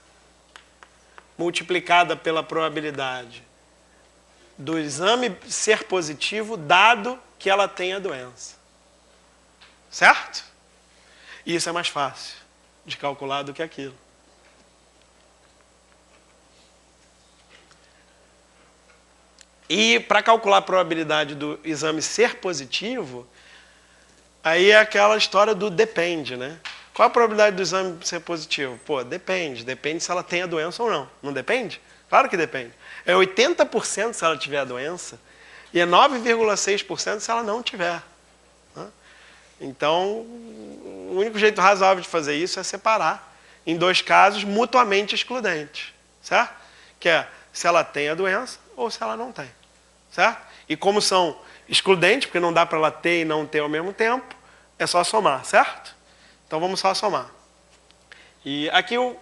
multiplicada pela probabilidade do exame ser positivo, dado que ela tem a doença. Certo? E isso é mais fácil de calcular do que aquilo. E para calcular a probabilidade do exame ser positivo, aí é aquela história do depende, né? Qual a probabilidade do exame ser positivo? Pô, depende. Depende se ela tem a doença ou não. Não depende? Claro que depende. É 80% se ela tiver a doença e é 9,6% se ela não tiver. Né? Então, o único jeito razoável de fazer isso é separar em dois casos mutuamente excludentes. Certo? Que é se ela tem a doença ou se ela não tem. Certo? E como são excludentes, porque não dá para ela ter e não ter ao mesmo tempo, é só somar, certo? Então vamos só somar. E aqui eu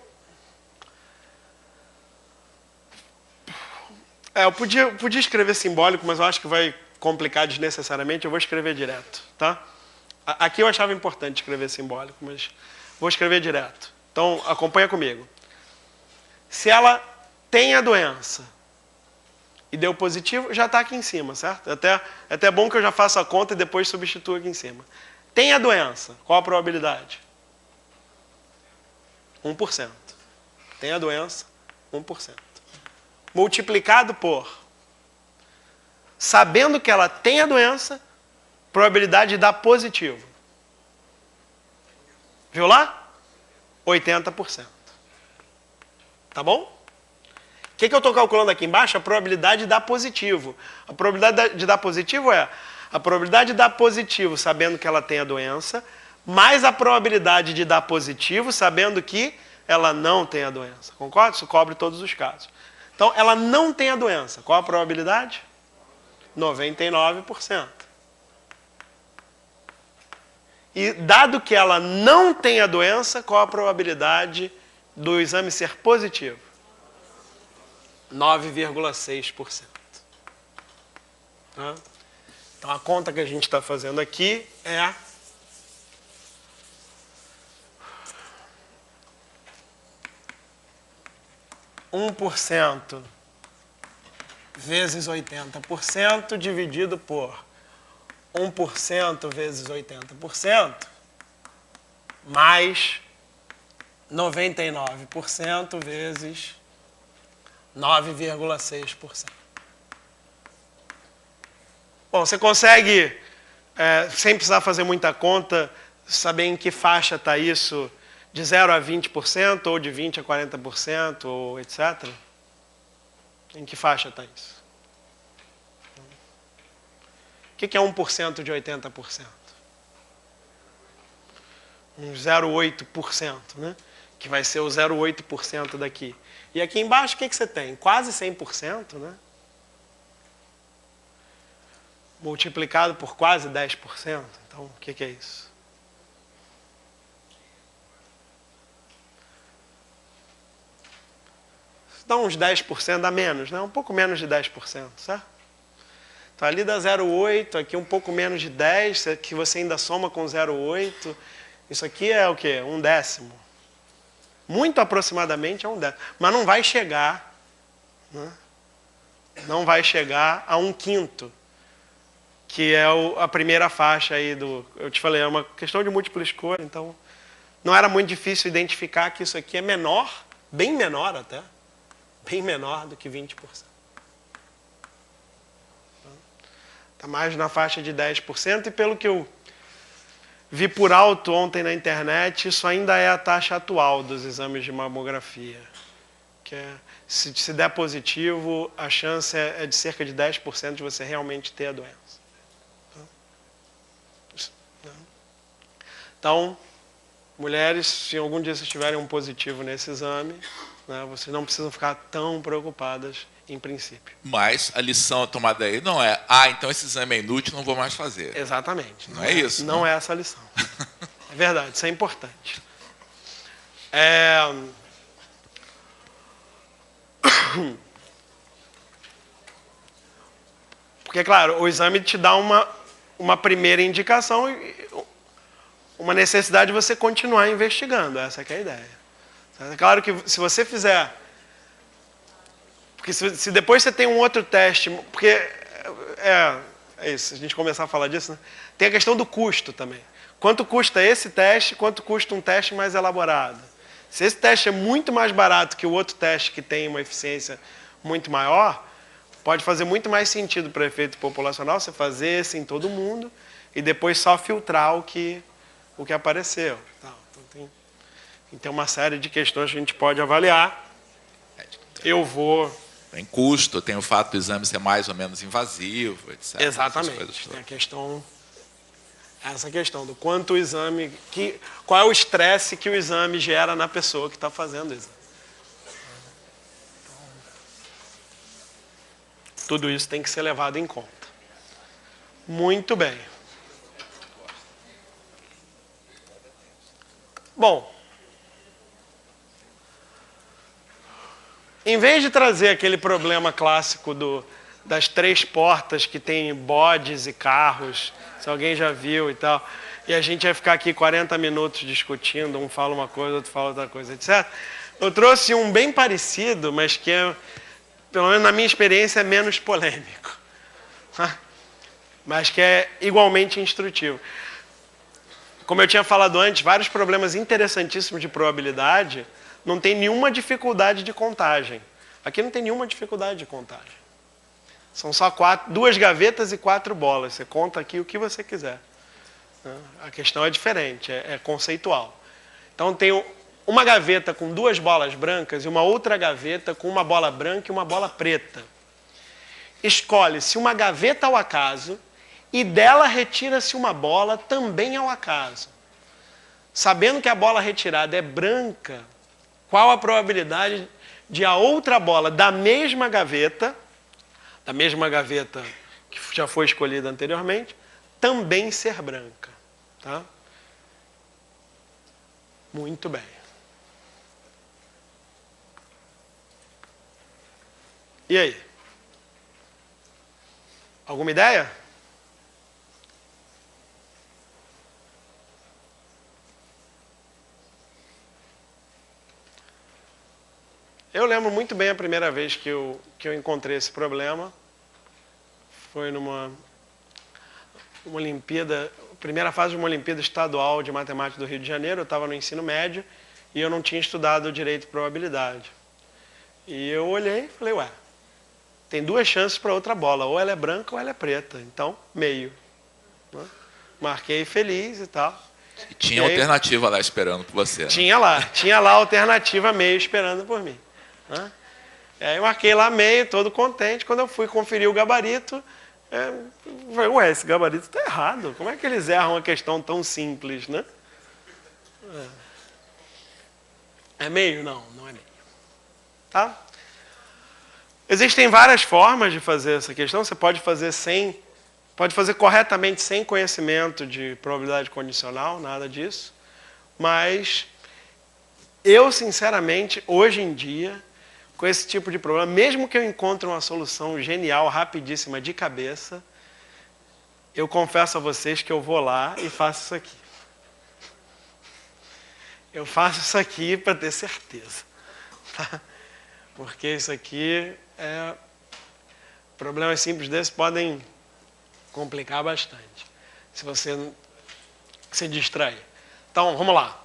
podia escrever simbólico, mas eu acho que vai complicar desnecessariamente, eu vou escrever direto, tá? Aqui eu achava importante escrever simbólico, mas vou escrever direto. Então acompanha comigo. Se ela tem a doença e deu positivo, já está aqui em cima, certo? É até bom que eu já faça a conta e depois substituo aqui em cima. Tem a doença, qual a probabilidade? 1%. Tem a doença, 1%. Multiplicado por, sabendo que ela tem a doença, probabilidade de dar positivo. Viu lá? 80%. Tá bom? O que eu estou calculando aqui embaixo? A probabilidade de dar positivo. A probabilidade de dar positivo é a probabilidade de dar positivo sabendo que ela tem a doença, mais a probabilidade de dar positivo sabendo que ela não tem a doença. Concorda? Isso cobre todos os casos. Então, ela não tem a doença. Qual a probabilidade? 99%. E dado que ela não tem a doença, qual a probabilidade do exame ser positivo? 9,6%. Tá? Então, a conta que a gente está fazendo aqui é 1% vezes 80% dividido por 1% vezes 80% mais 99% vezes 9,6%. Bom, você consegue, sem precisar fazer muita conta, saber em que faixa está isso, de 0 a 20%, ou de 20% a 40%, ou etc.? Em que faixa está isso? O que é 1% de 80%? Um 0,8%, né? Que vai ser o 0,8% daqui. E aqui embaixo, o que você tem? Quase 100%, né? Multiplicado por quase 10%. Então, o que é isso? dá uns 10%, dá menos, né? Um pouco menos de 10%, certo? Então ali dá 0,8, aqui um pouco menos de 10, que você ainda soma com 0,8. Isso aqui é o quê? 1/10. Muito aproximadamente é 1/10. Mas não vai chegar, né? Não vai chegar a 1/5, que é a primeira faixa aí do... Eu te falei, é uma questão de múltipla escolha, então não era muito difícil identificar que isso aqui é menor, bem menor até, bem menor do que 20%. Está mais na faixa de 10%, e pelo que eu vi por alto ontem na internet, isso ainda é a taxa atual dos exames de mamografia. Que é, se der positivo, a chance é de cerca de 10% de você realmente ter a doença. Então, mulheres, se algum dia vocês tiverem um positivo nesse exame, né, vocês não precisam ficar tão preocupadas em princípio. Mas a lição tomada aí não é, então esse exame é inútil, não vou mais fazer. Exatamente. Não é isso? Não é essa a lição. É verdade, isso é importante. Porque, claro, o exame te dá uma primeira indicação e uma necessidade de você continuar investigando. Essa que é a ideia. É claro que se você fizer... Porque se depois você tem um outro teste... Porque é isso, se a gente começar a falar disso, né? Tem a questão do custo também. Quanto custa esse teste, quanto custa um teste mais elaborado? Se esse teste é muito mais barato que o outro teste que tem uma eficiência muito maior, pode fazer muito mais sentido para efeito populacional você fazer esse em todo mundo e depois só filtrar o que apareceu. Então, tem uma série de questões que a gente pode avaliar. Eu vou... Tem custo, tem o fato do exame ser mais ou menos invasivo, etc. Exatamente. Tem a questão... Essa questão do quanto o exame... Qual é o estresse que o exame gera na pessoa que está fazendo o exame. Tudo isso tem que ser levado em conta. Muito bem. Bom, em vez de trazer aquele problema clássico das 3 portas que tem bodes e carros, se alguém já viu e tal, e a gente vai ficar aqui 40 minutos discutindo, um fala uma coisa, outro fala outra coisa, etc. Eu trouxe um bem parecido, mas que é, pelo menos na minha experiência, é menos polêmico, mas que é igualmente instrutivo. Como eu tinha falado antes, vários problemas interessantíssimos de probabilidade não tem nenhuma dificuldade de contagem. Aqui não tem nenhuma dificuldade de contagem. São só 2 gavetas e 4 bolas. Você conta aqui o que você quiser. A questão é diferente, é conceitual. Então tem uma gaveta com 2 bolas brancas e uma outra gaveta com uma bola branca e uma bola preta. Escolhe-se uma gaveta ao acaso e dela retira-se uma bola também ao acaso. Sabendo que a bola retirada é branca, qual a probabilidade de a outra bola da mesma gaveta que já foi escolhida anteriormente, também ser branca? Tá? Muito bem. E aí? Alguma ideia? Eu lembro muito bem a primeira vez que eu encontrei esse problema. Foi numa Olimpíada, primeira fase de uma Olimpíada Estadual de Matemática do Rio de Janeiro. Eu estava no ensino médio e eu não tinha estudado direito e probabilidade. E eu olhei e falei, tem 2 chances para outra bola, ou ela é branca ou ela é preta, então meio. Marquei feliz e tal. E tinha alternativa lá esperando por você. Né? Tinha lá a alternativa meio esperando por mim. E aí eu marquei lá meio, todo contente. Quando eu fui conferir o gabarito, eu falei, esse gabarito está errado. Como é que eles erram uma questão tão simples, né? É meio? Não é meio. Tá? Existem várias formas de fazer essa questão. Você pode fazer corretamente sem conhecimento de probabilidade condicional, nada disso. Mas eu, sinceramente, hoje em dia, com esse tipo de problema, mesmo que eu encontre uma solução genial, rapidíssima, de cabeça, eu confesso a vocês que eu vou lá e faço isso aqui. Eu faço isso aqui para ter certeza. Tá? Porque isso aqui problemas simples desses podem complicar bastante, se você se distrair. Então, vamos lá.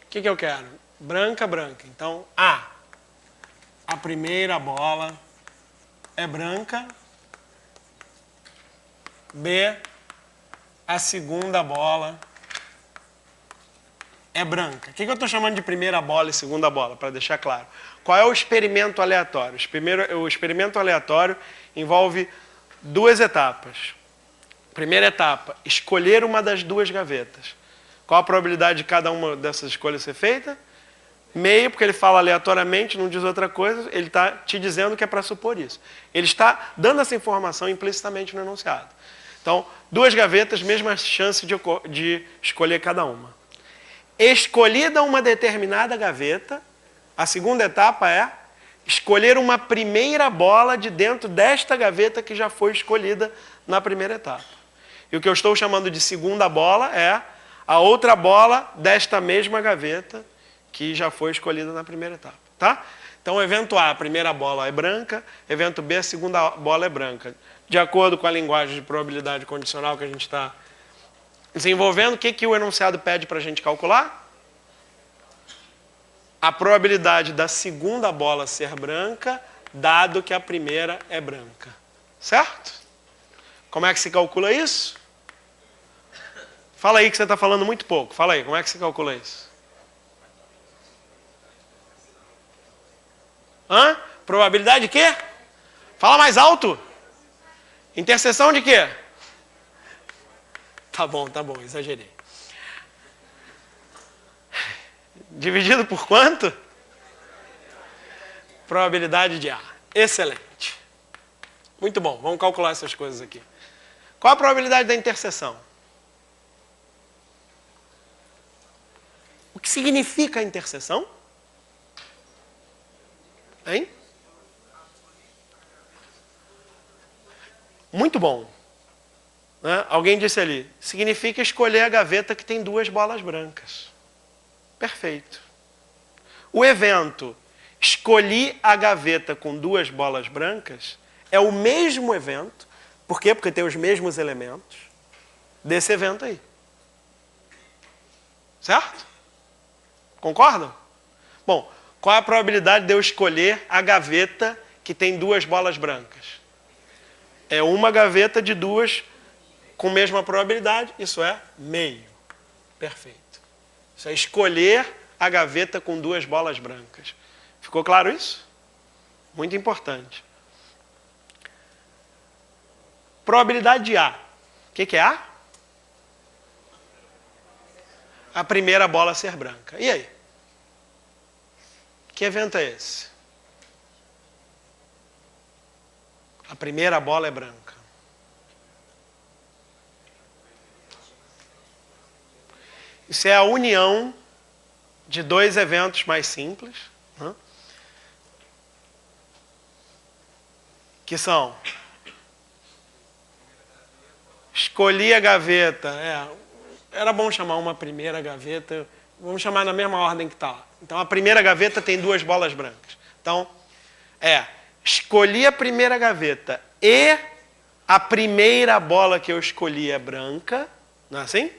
O que eu quero? Branca, branca. Então, A primeira bola é branca. B, a segunda bola é branca. O que eu estou chamando de primeira bola e segunda bola, para deixar claro? Qual é o experimento aleatório? O experimento aleatório envolve duas etapas. Primeira etapa, escolher uma das duas gavetas. Qual a probabilidade de cada uma dessas escolhas ser feita? Meio, porque ele fala aleatoriamente, não diz outra coisa, ele está te dizendo que é para supor isso. Ele está dando essa informação implicitamente no enunciado. Então, duas gavetas, mesma chance de escolher cada uma. Escolhida uma determinada gaveta, a segunda etapa é escolher uma primeira bola de dentro desta gaveta que já foi escolhida na primeira etapa. E o que eu estou chamando de segunda bola é a outra bola desta mesma gaveta que já foi escolhida na primeira etapa. Tá? Então, evento A, a primeira bola é branca, evento B, a segunda bola é branca. De acordo com a linguagem de probabilidade condicional que a gente está desenvolvendo, o que o enunciado pede para a gente calcular? A probabilidade da segunda bola ser branca, dado que a primeira é branca. Certo? Como é que se calcula isso? Fala aí que você está falando muito pouco. Fala aí, como é que se calcula isso? Probabilidade de quê? Fala mais alto. Interseção de quê? Tá bom, exagerei. Dividido por quanto? Probabilidade de A. Excelente. Muito bom, vamos calcular essas coisas aqui. Qual a probabilidade da interseção? O que significa a interseção? Hein? Muito bom. Alguém disse ali, significa escolher a gaveta que tem duas bolas brancas. Perfeito. O evento escolhi a gaveta com duas bolas brancas é o mesmo evento, por quê? Porque tem os mesmos elementos desse evento aí. Certo? Concordam? Bom, qual é a probabilidade de eu escolher a gaveta que tem duas bolas brancas? É uma gaveta de duas com mesma probabilidade, isso é meio. Perfeito. Isso é escolher a gaveta com duas bolas brancas. Ficou claro isso? Muito importante. Probabilidade de A. O que é A? A primeira bola ser branca. E aí? Que evento é esse? A primeira bola é branca. Isso é a união de dois eventos mais simples, que são escolhi a gaveta, era bom chamar uma primeira gaveta, vamos chamar na mesma ordem que está. Então a primeira gaveta tem duas bolas brancas. Então escolhi a primeira gaveta e a primeira bola que eu escolhi é branca, não é assim?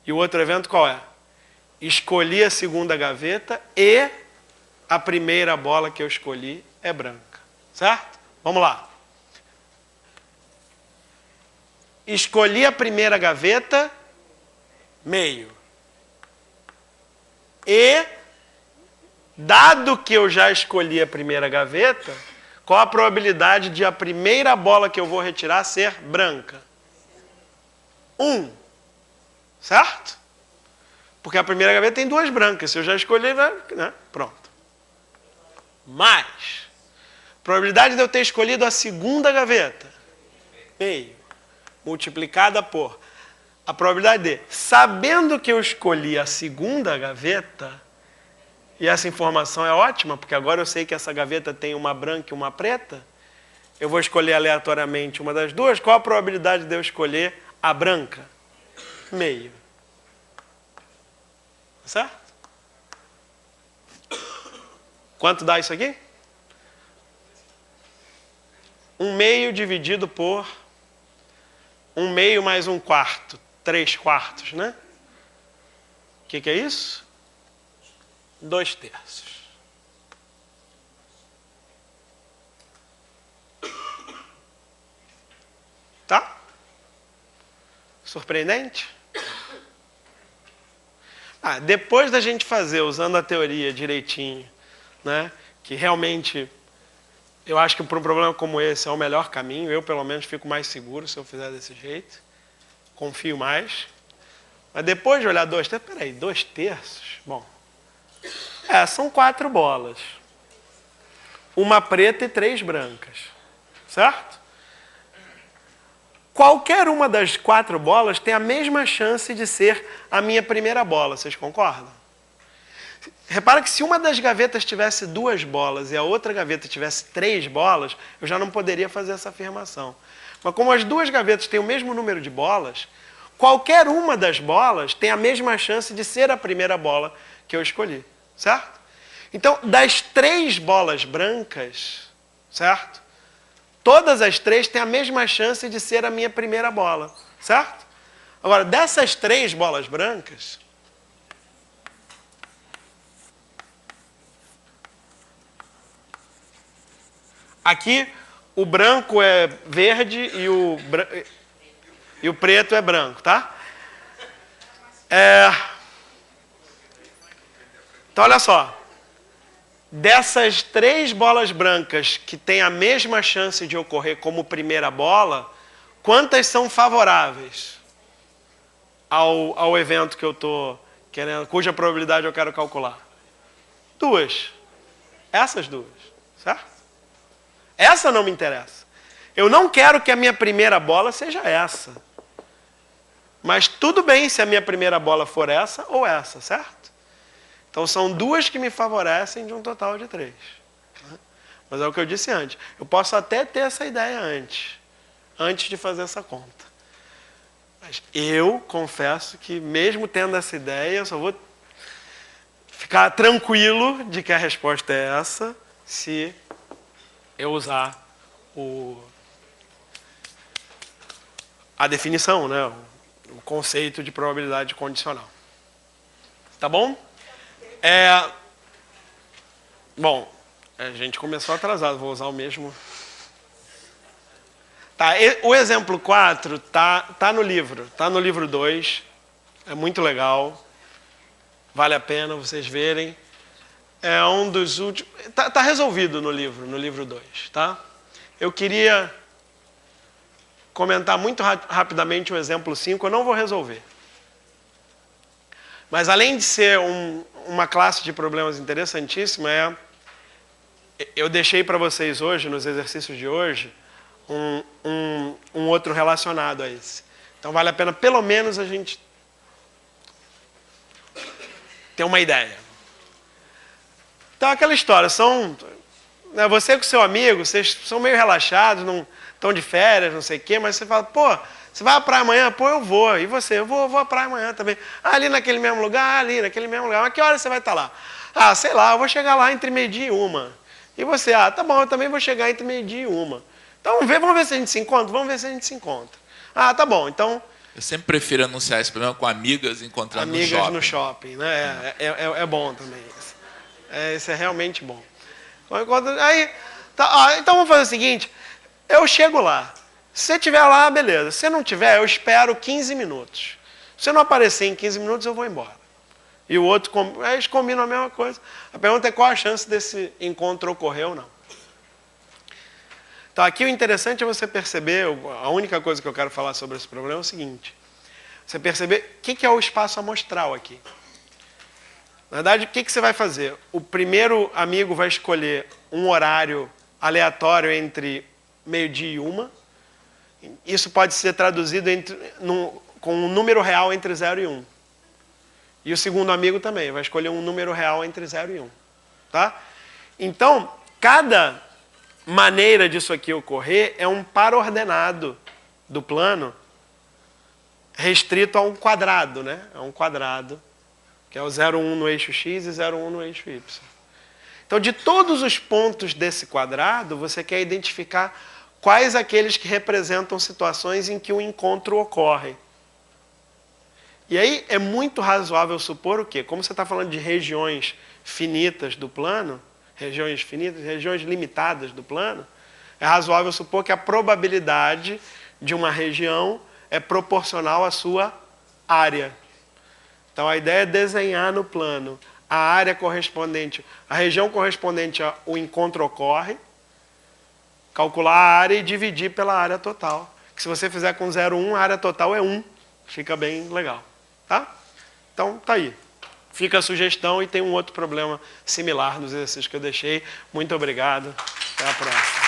E o outro evento qual é? Escolhi a segunda gaveta e a primeira bola que eu escolhi é branca. Certo? Vamos lá. Escolhi a primeira gaveta, meio. E, dado que eu já escolhi a primeira gaveta, qual a probabilidade de a primeira bola que eu vou retirar ser branca? 1. Certo? Porque a primeira gaveta tem duas brancas. Se eu já escolhi, pronto. Mais. Probabilidade de eu ter escolhido a segunda gaveta. Meio. Multiplicada por a probabilidade de, sabendo que eu escolhi a segunda gaveta, e essa informação é ótima, porque agora eu sei que essa gaveta tem uma branca e uma preta, eu vou escolher aleatoriamente uma das duas, qual a probabilidade de eu escolher a branca? Meio. Certo? Quanto dá isso aqui? 1/2 dividido por 1/2 mais 1/4. 3/4, né? O que é isso? 2/3. Tá? Surpreendente? Depois da gente fazer, usando a teoria direitinho, né, que realmente eu acho que para um problema como esse é o melhor caminho, eu pelo menos fico mais seguro se eu fizer desse jeito, confio mais. Mas depois de olhar 2/3, peraí, 2/3? Bom, são 4 bolas. Uma preta e 3 brancas, certo? Qualquer uma das 4 bolas tem a mesma chance de ser a minha primeira bola, vocês concordam? Repara que se uma das gavetas tivesse 2 bolas e a outra gaveta tivesse 3 bolas, eu já não poderia fazer essa afirmação. Mas como as 2 gavetas têm o mesmo número de bolas, qualquer uma das bolas tem a mesma chance de ser a primeira bola que eu escolhi, certo? Então, das 3 bolas brancas, certo? Todas as 3 têm a mesma chance de ser a minha primeira bola, certo? Agora, dessas 3 bolas brancas, aqui o branco é verde e o preto é branco, tá? Então, olha só. Dessas 3 bolas brancas que têm a mesma chance de ocorrer como primeira bola, quantas são favoráveis ao evento que eu estou querendo, cuja probabilidade eu quero calcular? 2. Essas 2, certo? Essa não me interessa. Eu não quero que a minha primeira bola seja essa. Mas tudo bem se a minha primeira bola for essa ou essa, certo? Então, são 2 que me favorecem de um total de 3. Mas é o que eu disse antes. Eu posso até ter essa ideia antes de fazer essa conta. Mas eu confesso que, mesmo tendo essa ideia, eu só vou ficar tranquilo de que a resposta é essa se eu usar a definição, né? O conceito de probabilidade condicional. Tá bom? Bom, a gente começou atrasado, vou usar o mesmo. Tá, o exemplo 4 tá no livro 2, é muito legal, vale a pena vocês verem. É um dos últimos, tá resolvido no livro 2, tá? Eu queria comentar muito rapidamente o exemplo 5, eu não vou resolver. Mas além de ser uma classe de problemas interessantíssima, eu deixei para vocês hoje, nos exercícios de hoje, um outro relacionado a esse. Então vale a pena pelo menos a gente ter uma ideia. Então aquela história, você com seu amigo, vocês são meio relaxados, não estão de férias, não sei o quê, mas você fala, pô, você vai à praia amanhã? Pô, eu vou. E você? Eu vou à praia amanhã também. Ali naquele mesmo lugar? Ali naquele mesmo lugar. Mas que hora você vai estar lá? Sei lá, eu vou chegar lá entre 12:00 e 1. E você? Tá bom, eu também vou chegar entre 12:00 e 1. Então vamos ver se a gente se encontra? Vamos ver se a gente se encontra. Tá bom, então... Eu sempre prefiro anunciar esse problema com amigas encontrando no shopping. Amigas no shopping, né? É bom também. Isso é realmente bom. Então vamos fazer o seguinte, eu chego lá. Se você estiver lá, beleza. Se não tiver, eu espero 15 minutos. Se não aparecer em 15 minutos, eu vou embora. E o outro, eles combinam a mesma coisa. A pergunta é qual a chance desse encontro ocorrer ou não. Então, aqui o interessante é você perceber, a única coisa que eu quero falar sobre esse problema é o seguinte. Você perceber o que é o espaço amostral aqui. Na verdade, o que você vai fazer? O primeiro amigo vai escolher um horário aleatório entre 12:00 e 1. Isso pode ser traduzido com um número real entre 0 e 1. E o segundo amigo também vai escolher um número real entre 0 e 1. Tá? Então, cada maneira disso aqui ocorrer é um par ordenado do plano restrito a um quadrado, né? É um quadrado, que é o 0, 1 no eixo x e 0, 1 no eixo y. Então, de todos os pontos desse quadrado, você quer identificar quais aqueles que representam situações em que o encontro ocorre. E aí é muito razoável supor o quê? Como você está falando de regiões finitas do plano, regiões finitas, regiões limitadas do plano, é razoável supor que a probabilidade de uma região é proporcional à sua área. Então a ideia é desenhar no plano a área correspondente, a região correspondente ao encontro ocorre, calcular a área e dividir pela área total. Que se você fizer com 0, 1, a área total é 1. Fica bem legal. Tá? Então, tá aí. Fica a sugestão e tem um outro problema similar nos exercícios que eu deixei. Muito obrigado. Até a próxima.